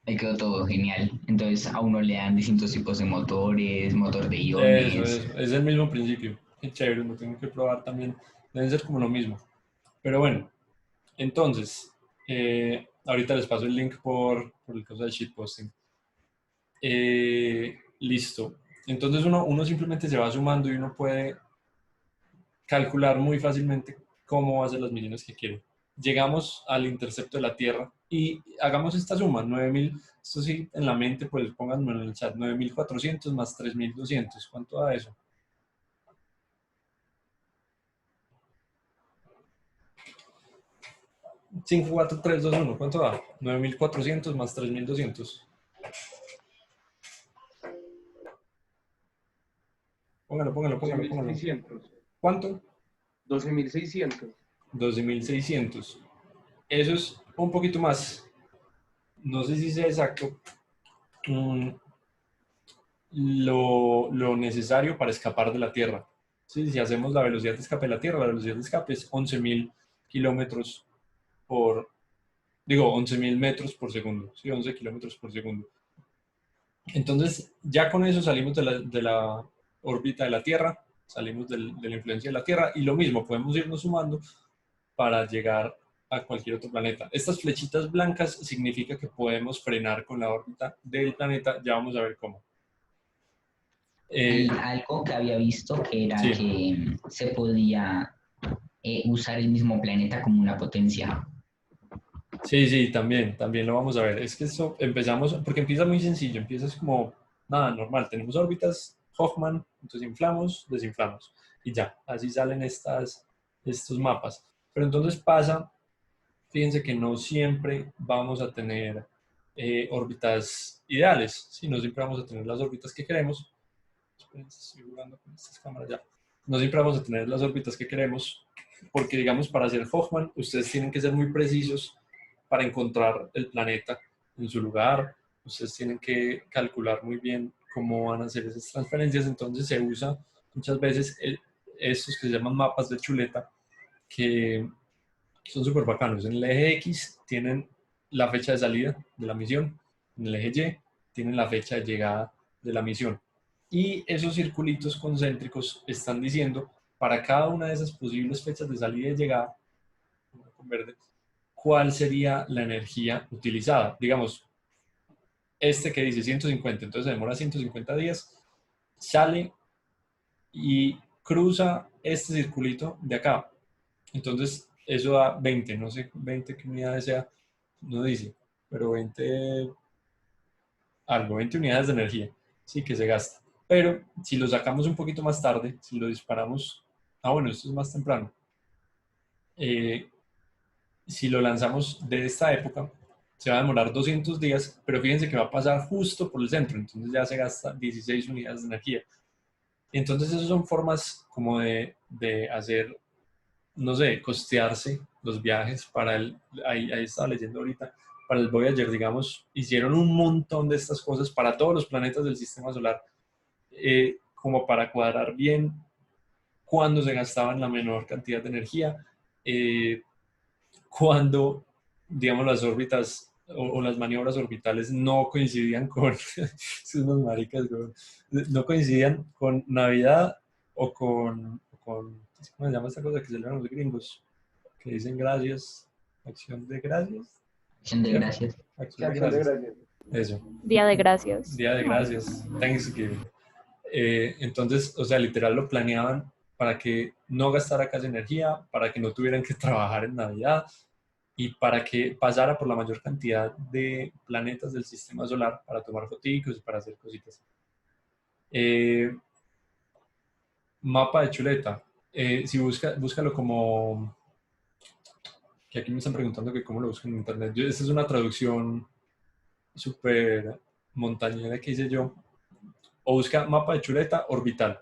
me quedó todo genial. Entonces a uno le dan distintos tipos de motores, motor de iones. Eso, es el mismo principio. Qué chévere, lo tengo que probar también. Deben ser como lo mismo. Pero bueno, entonces, ahorita les paso el link por el caso del shitposting. Listo. Entonces uno simplemente se va sumando y uno puede calcular muy fácilmente cómo va a ser las misiones que quiere. Llegamos al intercepto de la Tierra y hagamos esta suma, 9.000, esto sí en la mente, pues pónganme en el chat, 9.400 más 3.200, ¿cuánto da eso? ¿5, 4, 3, 2, 1, ¿cuánto da? 9.400 más 3.200. Póngalo. 12.600. ¿Cuánto? 12.600. 12.600. Eso es un poquito más. No sé si sea exacto. Lo necesario para escapar de la Tierra. ¿Sí? Si hacemos la velocidad de escape de la Tierra, la velocidad de escape es 11.000 kilómetros por digo, 11.000 metros por segundo, ¿sí? 11 kilómetros por segundo. Entonces, ya con eso salimos de la órbita de la Tierra, salimos de la influencia de la Tierra, y lo mismo, podemos irnos sumando para llegar a cualquier otro planeta. Estas flechitas blancas significa que podemos frenar con la órbita del planeta, ya vamos a ver cómo. Hay algo que había visto que era Sí. que se podía usar el mismo planeta como una potencia. Sí, también lo vamos a ver. Es que eso empezamos, porque empieza muy sencillo, empiezas como, nada, normal, tenemos órbitas, Hoffman, entonces inflamos, desinflamos, y ya, así salen estos mapas. Pero entonces pasa, fíjense que no siempre vamos a tener órbitas ideales, ¿sí? No siempre vamos a tener las órbitas que queremos. Esperen, estoy jugando con estas cámaras ya. No siempre vamos a tener las órbitas que queremos, porque digamos, para hacer Hoffman, ustedes tienen que ser muy precisos para encontrar el planeta en su lugar. Ustedes tienen que calcular muy bien cómo van a hacer esas transferencias. Entonces se usa muchas veces estos que se llaman mapas de chuleta, que son súper bacanos. En el eje X tienen la fecha de salida de la misión, en el eje Y tienen la fecha de llegada de la misión. Y esos circulitos concéntricos están diciendo para cada una de esas posibles fechas de salida y llegada, con verde, cuál sería la energía utilizada. Digamos, este que dice 150, entonces se demora 150 días, sale y cruza este circulito de acá. Entonces, eso da 20, no sé 20 qué unidades sea, no dice, pero 20 algo, 20 unidades de energía, sí, que se gasta. Pero si lo sacamos un poquito más tarde, si lo disparamos, bueno, esto es más temprano, si lo lanzamos de esta época, se va a demorar 200 días, pero fíjense que va a pasar justo por el centro, entonces ya se gasta 16 unidades de energía. Entonces esas son formas como de hacer, no sé, costearse los viajes para ahí estaba leyendo ahorita, para el Voyager, digamos, hicieron un montón de estas cosas para todos los planetas del sistema solar, como para cuadrar bien cuándo se gastaban la menor cantidad de energía, cuando, digamos, las órbitas o las maniobras orbitales no coincidían con, son unos maricas, no coincidían con Navidad o con, ¿cómo se llama esta cosa que se llaman los gringos? Que dicen gracias, acción de gracias. Acción de gracias. Acción de gracias. Eso. Día de Gracias. Día de Gracias. Thanksgiving. Entonces, o sea, literal lo planeaban para que no gastara casi energía, para que no tuvieran que trabajar en Navidad y para que pasara por la mayor cantidad de planetas del sistema solar para tomar fotos y para hacer cositas. Mapa de chuleta. Si búscalo como... Que aquí me están preguntando que cómo lo buscan en internet. Esta es una traducción súper montañera que hice yo. O busca mapa de chuleta orbital.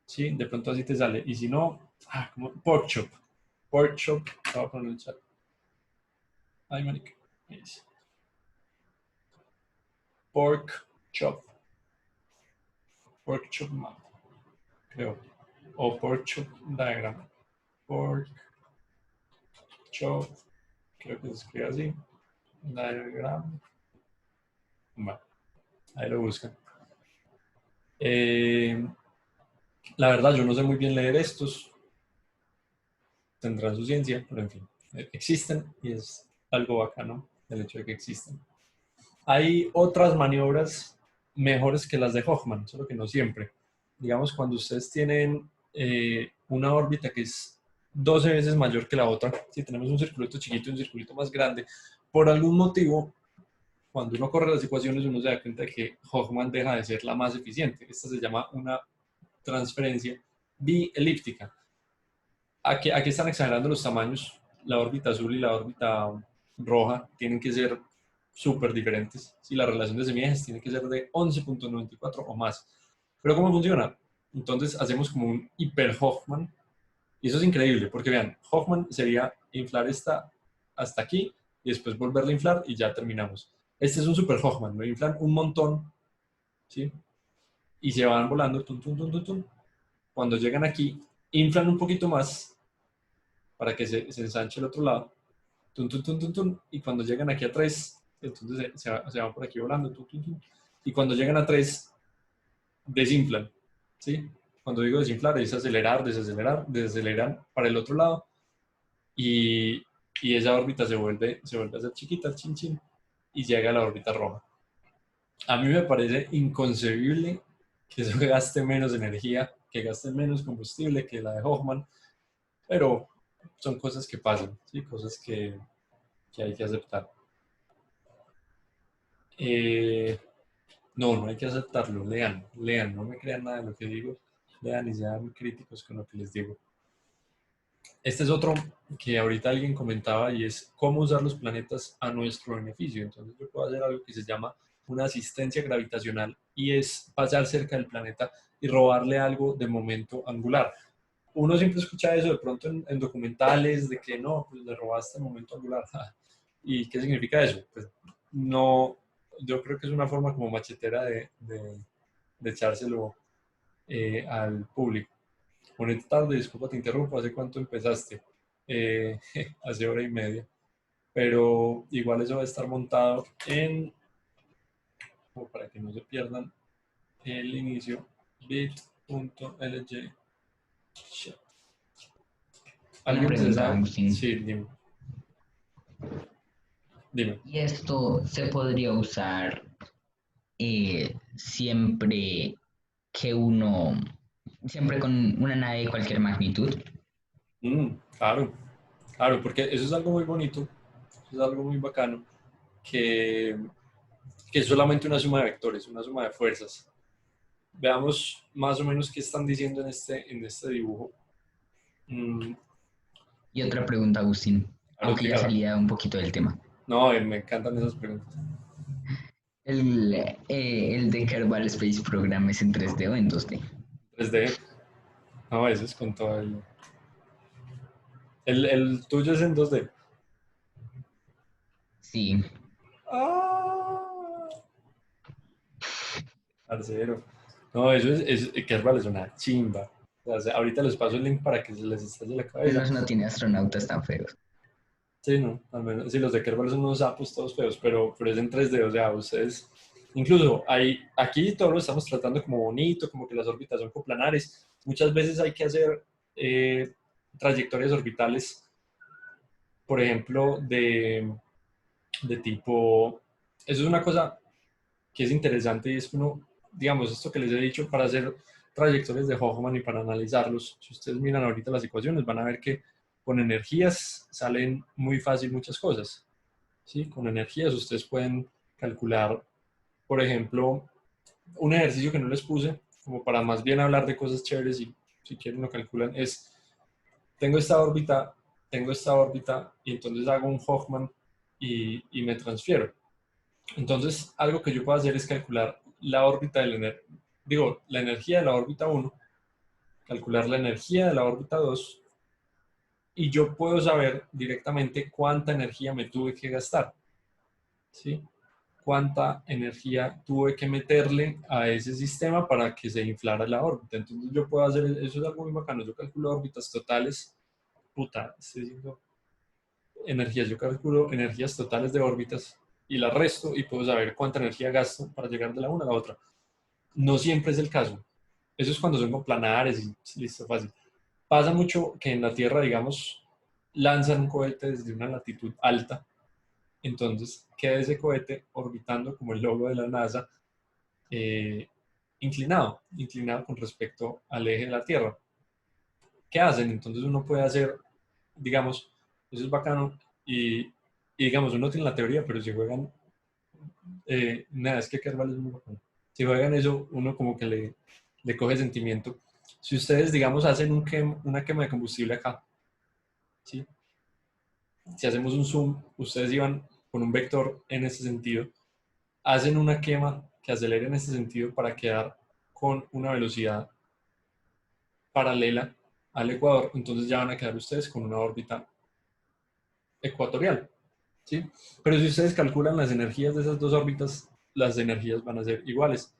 Sí, de pronto así te sale. Y si no, como pork chop. Pork chop, te voy a poner en el chat. Ay, marica. Pork chop. Pork chop map, creo. O pork chop diagram. Pork chop, creo que se escribe así. Diagram. Bueno, ahí lo buscan. La verdad, yo no sé muy bien leer estos. Tendrán su ciencia, pero en fin, existen y es algo bacano el hecho de que existen. Hay otras maniobras mejores que las de Hoffman, solo que no siempre. Digamos, cuando ustedes tienen una órbita que es 12 veces mayor que la otra, si tenemos un circulito chiquito y un circulito más grande, por algún motivo, cuando uno corre las ecuaciones, uno se da cuenta de que Hoffman deja de ser la más eficiente. Esta se llama una transferencia bielíptica. Aquí están exagerando los tamaños. La órbita azul y la órbita roja tienen que ser súper diferentes. Si la relación de semiejes tiene que ser de 11.94 o más. Pero ¿cómo funciona? Entonces hacemos como un hiper Hoffman. Y eso es increíble, porque vean, Hoffman sería inflar esta hasta aquí y después volverla a inflar y ya terminamos. Este es un super Hoffman, lo inflan un montón, ¿sí? Y se van volando, tum, tum, tum, tum, tum. Cuando llegan aquí, inflan un poquito más para que se ensanche el otro lado tun, tun, tun, tun, tun, y cuando llegan aquí a 3, entonces se van por aquí volando, tun, tun, tun, y cuando llegan a 3, desinflan, ¿sí? Cuando digo desinflar, es acelerar, desacelerar, desaceleran para el otro lado, y esa órbita se vuelve a hacer chiquita, chin, chin, y llega a la órbita roja. A mí me parece inconcebible que eso gaste menos energía, que gaste menos combustible que la de Hoffman, pero son cosas que pasan, ¿sí? Cosas que hay que aceptar. No hay que aceptarlo, lean, no me crean nada de lo que digo, lean y sean críticos con lo que les digo. Este es otro que ahorita alguien comentaba y es cómo usar los planetas a nuestro beneficio. Entonces yo puedo hacer algo que se llama una asistencia gravitacional y es pasar cerca del planeta y robarle algo de momento angular. Uno siempre escucha eso de pronto en documentales de que no, pues le robaste el momento angular. ¿Y qué significa eso? Pues no, yo creo que es una forma como machetera de echárselo al público. Bonita tarde, disculpa te interrumpo, ¿hace cuánto empezaste? Hace hora y media. Pero igual eso va a estar montado en, como para que no se pierdan el inicio, bit.ly. Una ¿Alguien se pregunta, sabe? Agustín. Sí, dime. ¿Y esto se podría usar siempre siempre con una nave de cualquier magnitud? Claro, claro, porque eso es algo muy bonito, eso es algo muy bacano, que es solamente una suma de vectores, una suma de fuerzas. Veamos más o menos qué están diciendo en este dibujo. Y otra pregunta, Agustín, aunque ya salía un poquito del tema. No, me encantan esas preguntas. ¿El de Kerbal Space Program es en 3D o en 2D? 3D. No, eso es con todo el tuyo es en 2D. Sí. Parcero. No, Kerbal es una chimba. O sea, ahorita les paso el link para que se les estalle la Al cabeza. menos no tiene astronautas tan feos. Sí, no, al menos, sí, los de Kerbal son unos sapos todos feos, pero es en 3D, o sea, ustedes, incluso aquí todo lo estamos tratando como bonito, como que las órbitas son coplanares. Muchas veces hay que hacer trayectorias orbitales, por ejemplo, de tipo, eso es una cosa que es interesante y es que uno, digamos, esto que les he dicho, para hacer trayectorias de Hoffman y para analizarlos, si ustedes miran ahorita las ecuaciones, van a ver que con energías salen muy fácil muchas cosas. ¿Sí? Con energías ustedes pueden calcular, por ejemplo, un ejercicio que no les puse, como para más bien hablar de cosas chéveres y si quieren lo calculan, es, tengo esta órbita, y entonces hago un Hoffman y me transfiero. Entonces, algo que yo puedo hacer es calcular la órbita la energía de la órbita 1, calcular la energía de la órbita 2, y yo puedo saber directamente cuánta energía me tuve que gastar, ¿sí? Cuánta energía tuve que meterle a ese sistema para que se inflara la órbita. Entonces yo puedo hacer, eso es algo muy bacano, yo calculo órbitas totales, estoy diciendo energías, yo calculo energías totales de órbitas y las resto y puedo saber cuánta energía gasto para llegar de la una a la otra. No siempre es el caso. Eso es cuando son coplanares y listo, fácil. Pasa mucho que en la Tierra, digamos, lanzan un cohete desde una latitud alta, entonces queda ese cohete orbitando como el logo de la NASA, inclinado con respecto al eje de la Tierra. ¿Qué hacen? Entonces uno puede hacer, digamos, eso es bacano y digamos, uno tiene la teoría, pero si juegan, nada, es que Kerbal es muy bacano. Si juegan eso, uno como que le coge sentimiento. Si ustedes, digamos, hacen una quema de combustible acá, ¿sí? Si hacemos un zoom, ustedes iban con un vector en ese sentido, hacen una quema que acelere en ese sentido para quedar con una velocidad paralela al ecuador, entonces ya van a quedar ustedes con una órbita ecuatorial, ¿sí? Pero si ustedes calculan las energías de esas dos órbitas, las energías van a ser iguales.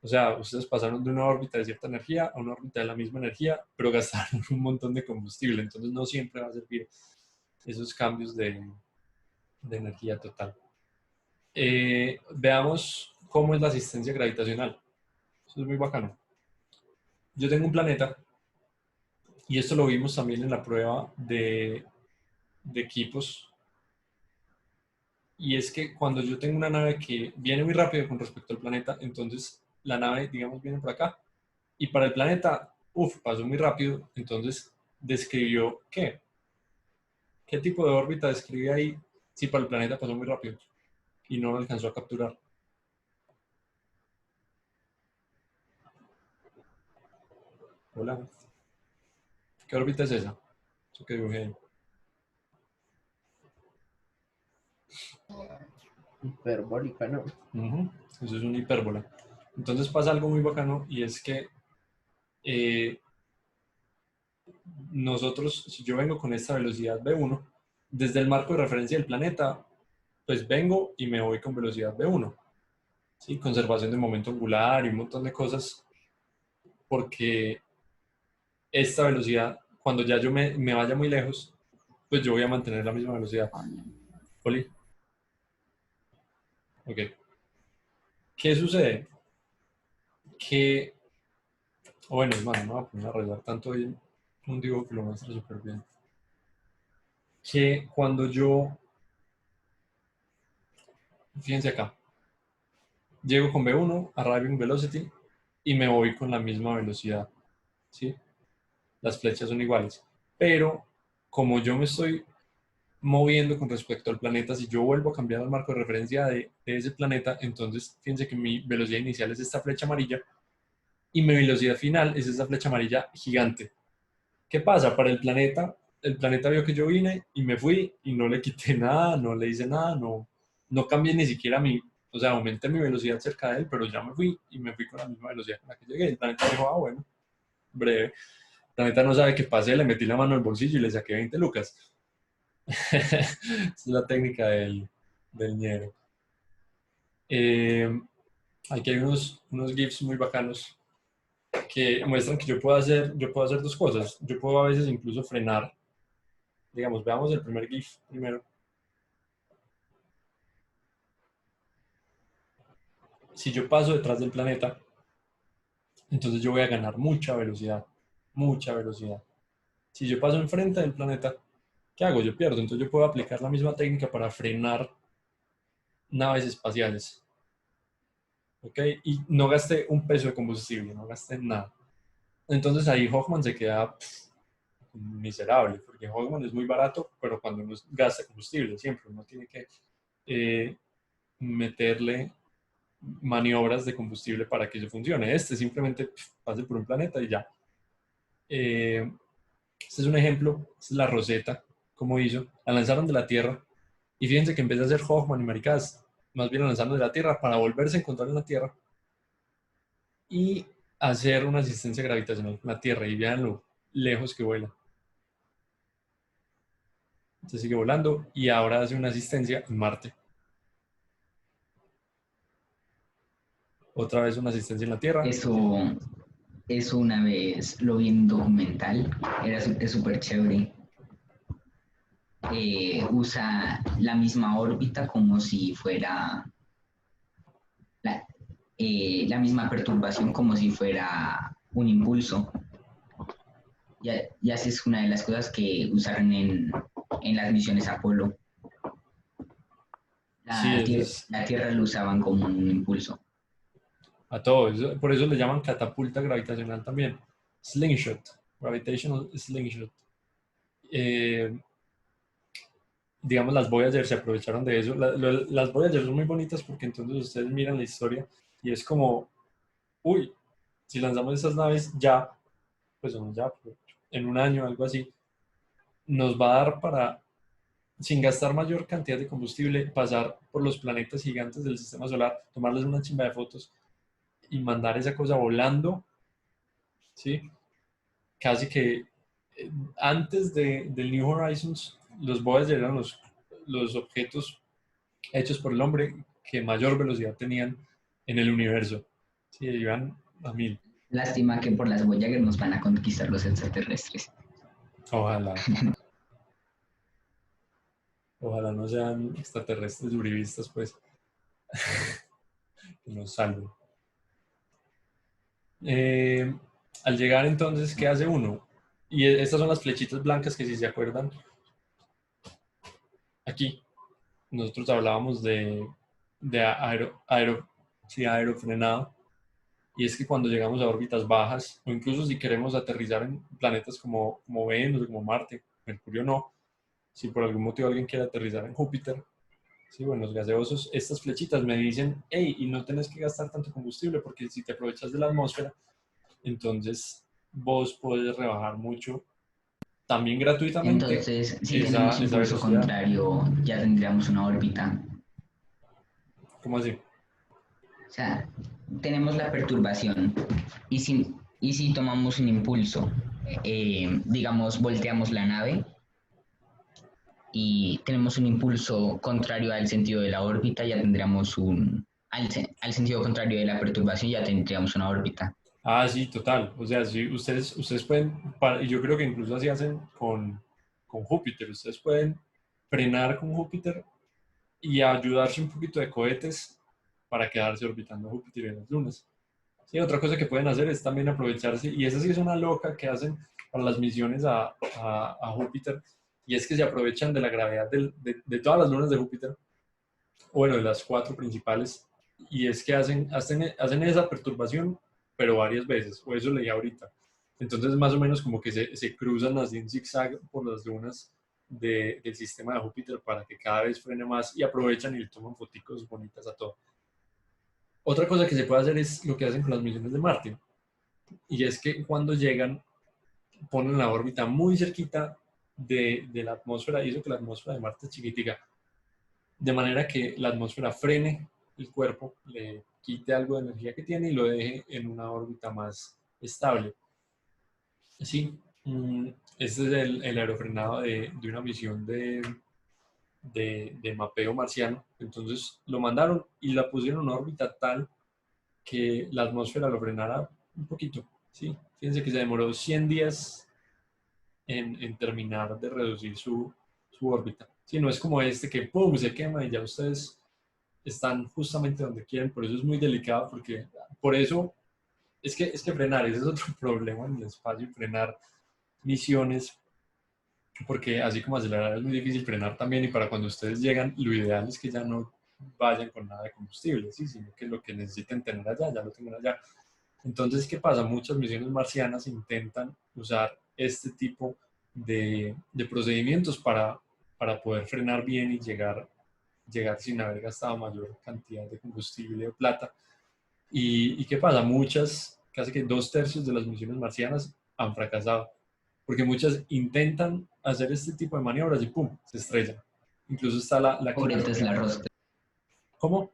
O sea, ustedes pasaron de una órbita de cierta energía a una órbita de la misma energía, pero gastaron un montón de combustible, entonces no siempre va a servir esos cambios de energía total. Veamos cómo es la asistencia gravitacional. Eso es muy bacano. Yo tengo un planeta, y esto lo vimos también en la prueba de equipos, y es que cuando yo tengo una nave que viene muy rápido con respecto al planeta, entonces la nave, digamos, viene por acá, y para el planeta, pasó muy rápido, entonces describió ¿qué? ¿Qué tipo de órbita describe ahí si para el planeta pasó muy rápido y no lo alcanzó a capturar? Hola. ¿Qué órbita es esa? Eso que dibujé ahí. Hiperbólica, ¿no? Eso es una hipérbola. Entonces pasa algo muy bacano, y es que nosotros, si yo vengo con esta velocidad v1, desde el marco de referencia del planeta, pues vengo y me voy con velocidad v1. ¿Sí? Conservación de momento angular y un montón de cosas, porque esta velocidad, cuando ya yo me vaya muy lejos, pues yo voy a mantener la misma velocidad. Oli. Ok. ¿Qué sucede? Que, bueno, no me voy a poner a arreglar tanto hoy un dibujo que lo muestra súper bien. Que cuando yo, fíjense acá, llego con V1, arriving velocity, y me voy con la misma velocidad, ¿sí? Las flechas son iguales. Pero como yo me estoy moviendo con respecto al planeta, si yo vuelvo a cambiar el marco de referencia de ese planeta, entonces fíjense que mi velocidad inicial es esta flecha amarilla y mi velocidad final es esa flecha amarilla gigante. ¿Qué pasa? Para el planeta vio que yo vine y me fui y no le quité nada, no le hice nada, no cambié ni siquiera o sea, aumenté mi velocidad cerca de él, pero ya me fui y me fui con la misma velocidad con la que llegué. El planeta dijo, bueno, breve. El planeta no sabe qué pasé, le metí la mano al bolsillo y le saqué 20 lucas. Esa es la técnica del ñero. Aquí hay unos GIFs muy bacanos que muestran que yo puedo hacer dos cosas. Yo puedo a veces incluso frenar. Digamos, veamos el primer GIF primero. Si yo paso detrás del planeta, entonces yo voy a ganar mucha velocidad. Mucha velocidad. Si yo paso enfrente del planeta, ¿qué hago? Yo pierdo. Entonces yo puedo aplicar la misma técnica para frenar naves espaciales. ¿Ok? Y no gasté un peso de combustible, no gasté nada. Entonces ahí Hoffman se queda miserable, porque Hoffman es muy barato, pero cuando uno gasta combustible, siempre uno tiene que meterle maniobras de combustible para que eso funcione. Este simplemente pase por un planeta y ya. Este es un ejemplo, esta es la Rosetta, como hizo. La lanzaron de la Tierra, y fíjense que en vez de hacer Hoffman y maricadas, más bien la lanzaron de la Tierra para volverse a encontrar en la Tierra y hacer una asistencia gravitacional con la Tierra, y vean lo lejos que vuela. Se sigue volando y ahora hace una asistencia en Marte. Otra vez una asistencia en la Tierra. Eso una vez lo vi en un documental, es súper chévere. Usa la misma órbita como si fuera la misma perturbación como si fuera un impulso. Y así es una de las cosas que usaron en las misiones Apolo. La Tierra lo usaban como un impulso. A todo, por eso le llaman catapulta gravitacional también. Slingshot, gravitational slingshot. Digamos, las Voyager se aprovecharon de eso. Las Voyager son muy bonitas porque entonces ustedes miran la historia y es como, uy, si lanzamos esas naves ya, pues no ya, en un año, algo así, nos va a dar para, sin gastar mayor cantidad de combustible, pasar por los planetas gigantes del sistema solar, tomarles una chimba de fotos y mandar esa cosa volando, ¿sí? Casi que antes del New Horizons, los Voyager eran los objetos hechos por el hombre que mayor velocidad tenían en el universo. Sí, iban a 1000. Lástima que por las Voyager nos van a conquistar los extraterrestres. Ojalá. Ojalá no sean extraterrestres uribistas, pues, que nos salven. Al llegar entonces, ¿qué hace uno? Y estas son las flechitas blancas que si se acuerdan, aquí nosotros hablábamos de sí, aerofrenado. Y es que cuando llegamos a órbitas bajas, o incluso si queremos aterrizar en planetas como Venus o como Marte, Mercurio no, si por algún motivo alguien quiere aterrizar en Júpiter, sí, bueno, los gaseosos, estas flechitas me dicen, hey, y no tenés que gastar tanto combustible, porque si te aprovechas de la atmósfera, entonces vos podés rebajar mucho, también gratuitamente, Entonces, si tenemos esa impulso velocidad. contrario, ya tendríamos una órbita. ¿Cómo así? O sea, tenemos la perturbación y si tomamos un impulso, digamos, volteamos la nave y tenemos un impulso contrario al sentido de la órbita, ya tendríamos al sentido contrario de la perturbación, ya tendríamos una órbita. Ah, sí, total. O sea, sí, ustedes pueden, y yo creo que incluso así hacen con Júpiter, ustedes pueden frenar con Júpiter y ayudarse un poquito de cohetes para quedarse orbitando Júpiter y las lunas. Sí, otra cosa que pueden hacer es también aprovecharse, y esa sí es una loca que hacen para las misiones a Júpiter, y es que se aprovechan de la gravedad de todas las lunas de Júpiter, o bueno, de las 4 principales, y es que hacen esa perturbación, pero varias veces, o eso leí ahorita. Entonces, más o menos como que se cruzan así en zigzag por las lunas del sistema de Júpiter para que cada vez frene más y aprovechan y le toman foticos bonitas a todo. Otra cosa que se puede hacer es lo que hacen con las misiones de Marte, y es que cuando llegan, ponen la órbita muy cerquita de la atmósfera, y eso que la atmósfera de Marte es chiquitica, de manera que la atmósfera frene el cuerpo, le quite algo de energía que tiene y lo deje en una órbita más estable. Sí, este es el aerofrenado de una misión de mapeo marciano. Entonces lo mandaron y la pusieron en una órbita tal que la atmósfera lo frenara un poquito. ¿Sí? Fíjense que se demoró 100 días en terminar de reducir su órbita. Sí, no es como este que ¡pum! Se quema y ya ustedes están justamente donde quieren. Por eso es muy delicado, porque por eso es que frenar, ese es otro problema en el espacio, frenar misiones, porque así como acelerar es muy difícil, frenar también, y para cuando ustedes llegan, lo ideal es que ya no vayan con nada de combustible, ¿sí? Sino que lo que necesiten tener allá, ya lo tengan allá. Entonces, ¿qué pasa? Muchas misiones marcianas intentan usar este tipo de procedimientos para poder frenar bien y llegar sin haber gastado mayor cantidad de combustible o plata. ¿Y qué pasa? Muchas, casi que 2/3 de las misiones marcianas han fracasado, porque muchas intentan hacer este tipo de maniobras y ¡pum! Se estrellan. Incluso está la Pobre clásica. Tesla Roster. ¿Cómo?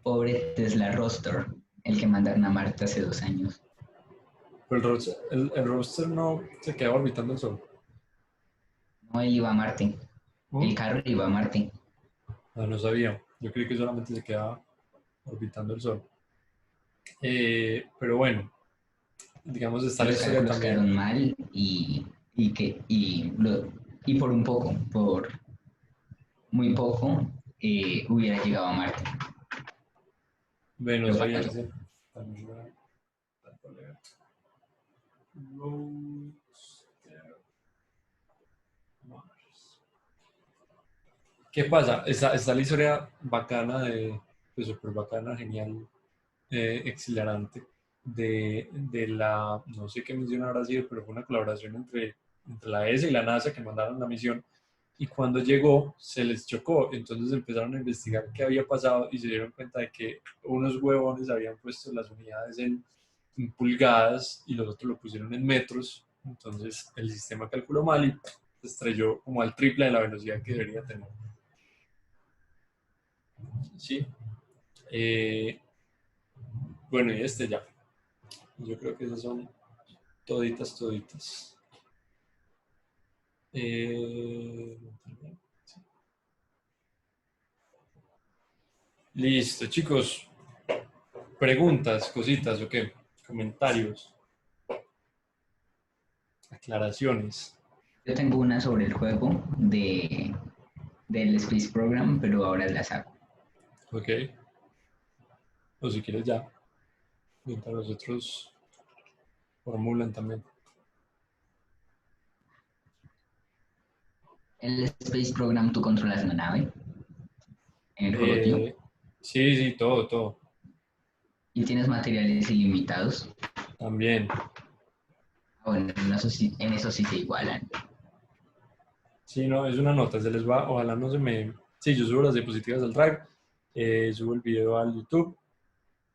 Pobre Tesla Roster, el que mandaron a Marte hace 2 años. Pero el roster no se queda orbitando el Sol. No, él iba a Marte. ¿No? El carro iba a Marte. No sabía. Yo creí que solamente se quedaba orbitando el Sol. Pero bueno, digamos, está la Los historia cálculos también. quedaron mal y por un poco, por muy poco, hubiera llegado a Marte. Bueno, Pero sabía falló. ese. ¿Qué pasa? Está la historia bacana pues súper bacana, genial, exhilarante, de la, no sé qué misión habrá sido, pero fue una colaboración entre la ESA y la NASA que mandaron la misión, y cuando llegó se les chocó, entonces empezaron a investigar qué había pasado y se dieron cuenta de que unos huevones habían puesto las unidades en pulgadas y los otros lo pusieron en metros, entonces el sistema calculó mal y se estrelló como al triple de la velocidad que debería tener. Sí. Bueno, y este ya. Yo creo que esas son toditas. Sí. Listo, chicos. Preguntas, cositas, ¿o qué? Comentarios, aclaraciones. Yo tengo una sobre el juego del Space Program, pero ahora la saco. Ok. O si quieres ya. Mientras los otros formulan también. El Space Program, tú controlas la nave en el juego, tío, Sí, sí, todo. y tienes materiales ilimitados. También. Bueno, en eso sí se igualan. Sí, no, es una nota, se les va, ojalá no se me... Sí, yo subo las diapositivas al Drive, subo el video al YouTube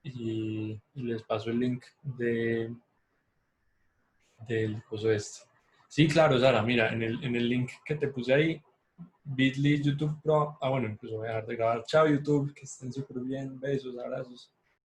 y les paso el link del coso este. Sí, claro, Sara, mira, en el link que te puse ahí, Bitly, YouTube Pro, bueno, incluso voy a dejar de grabar. Chao, YouTube, que estén súper bien, besos, abrazos.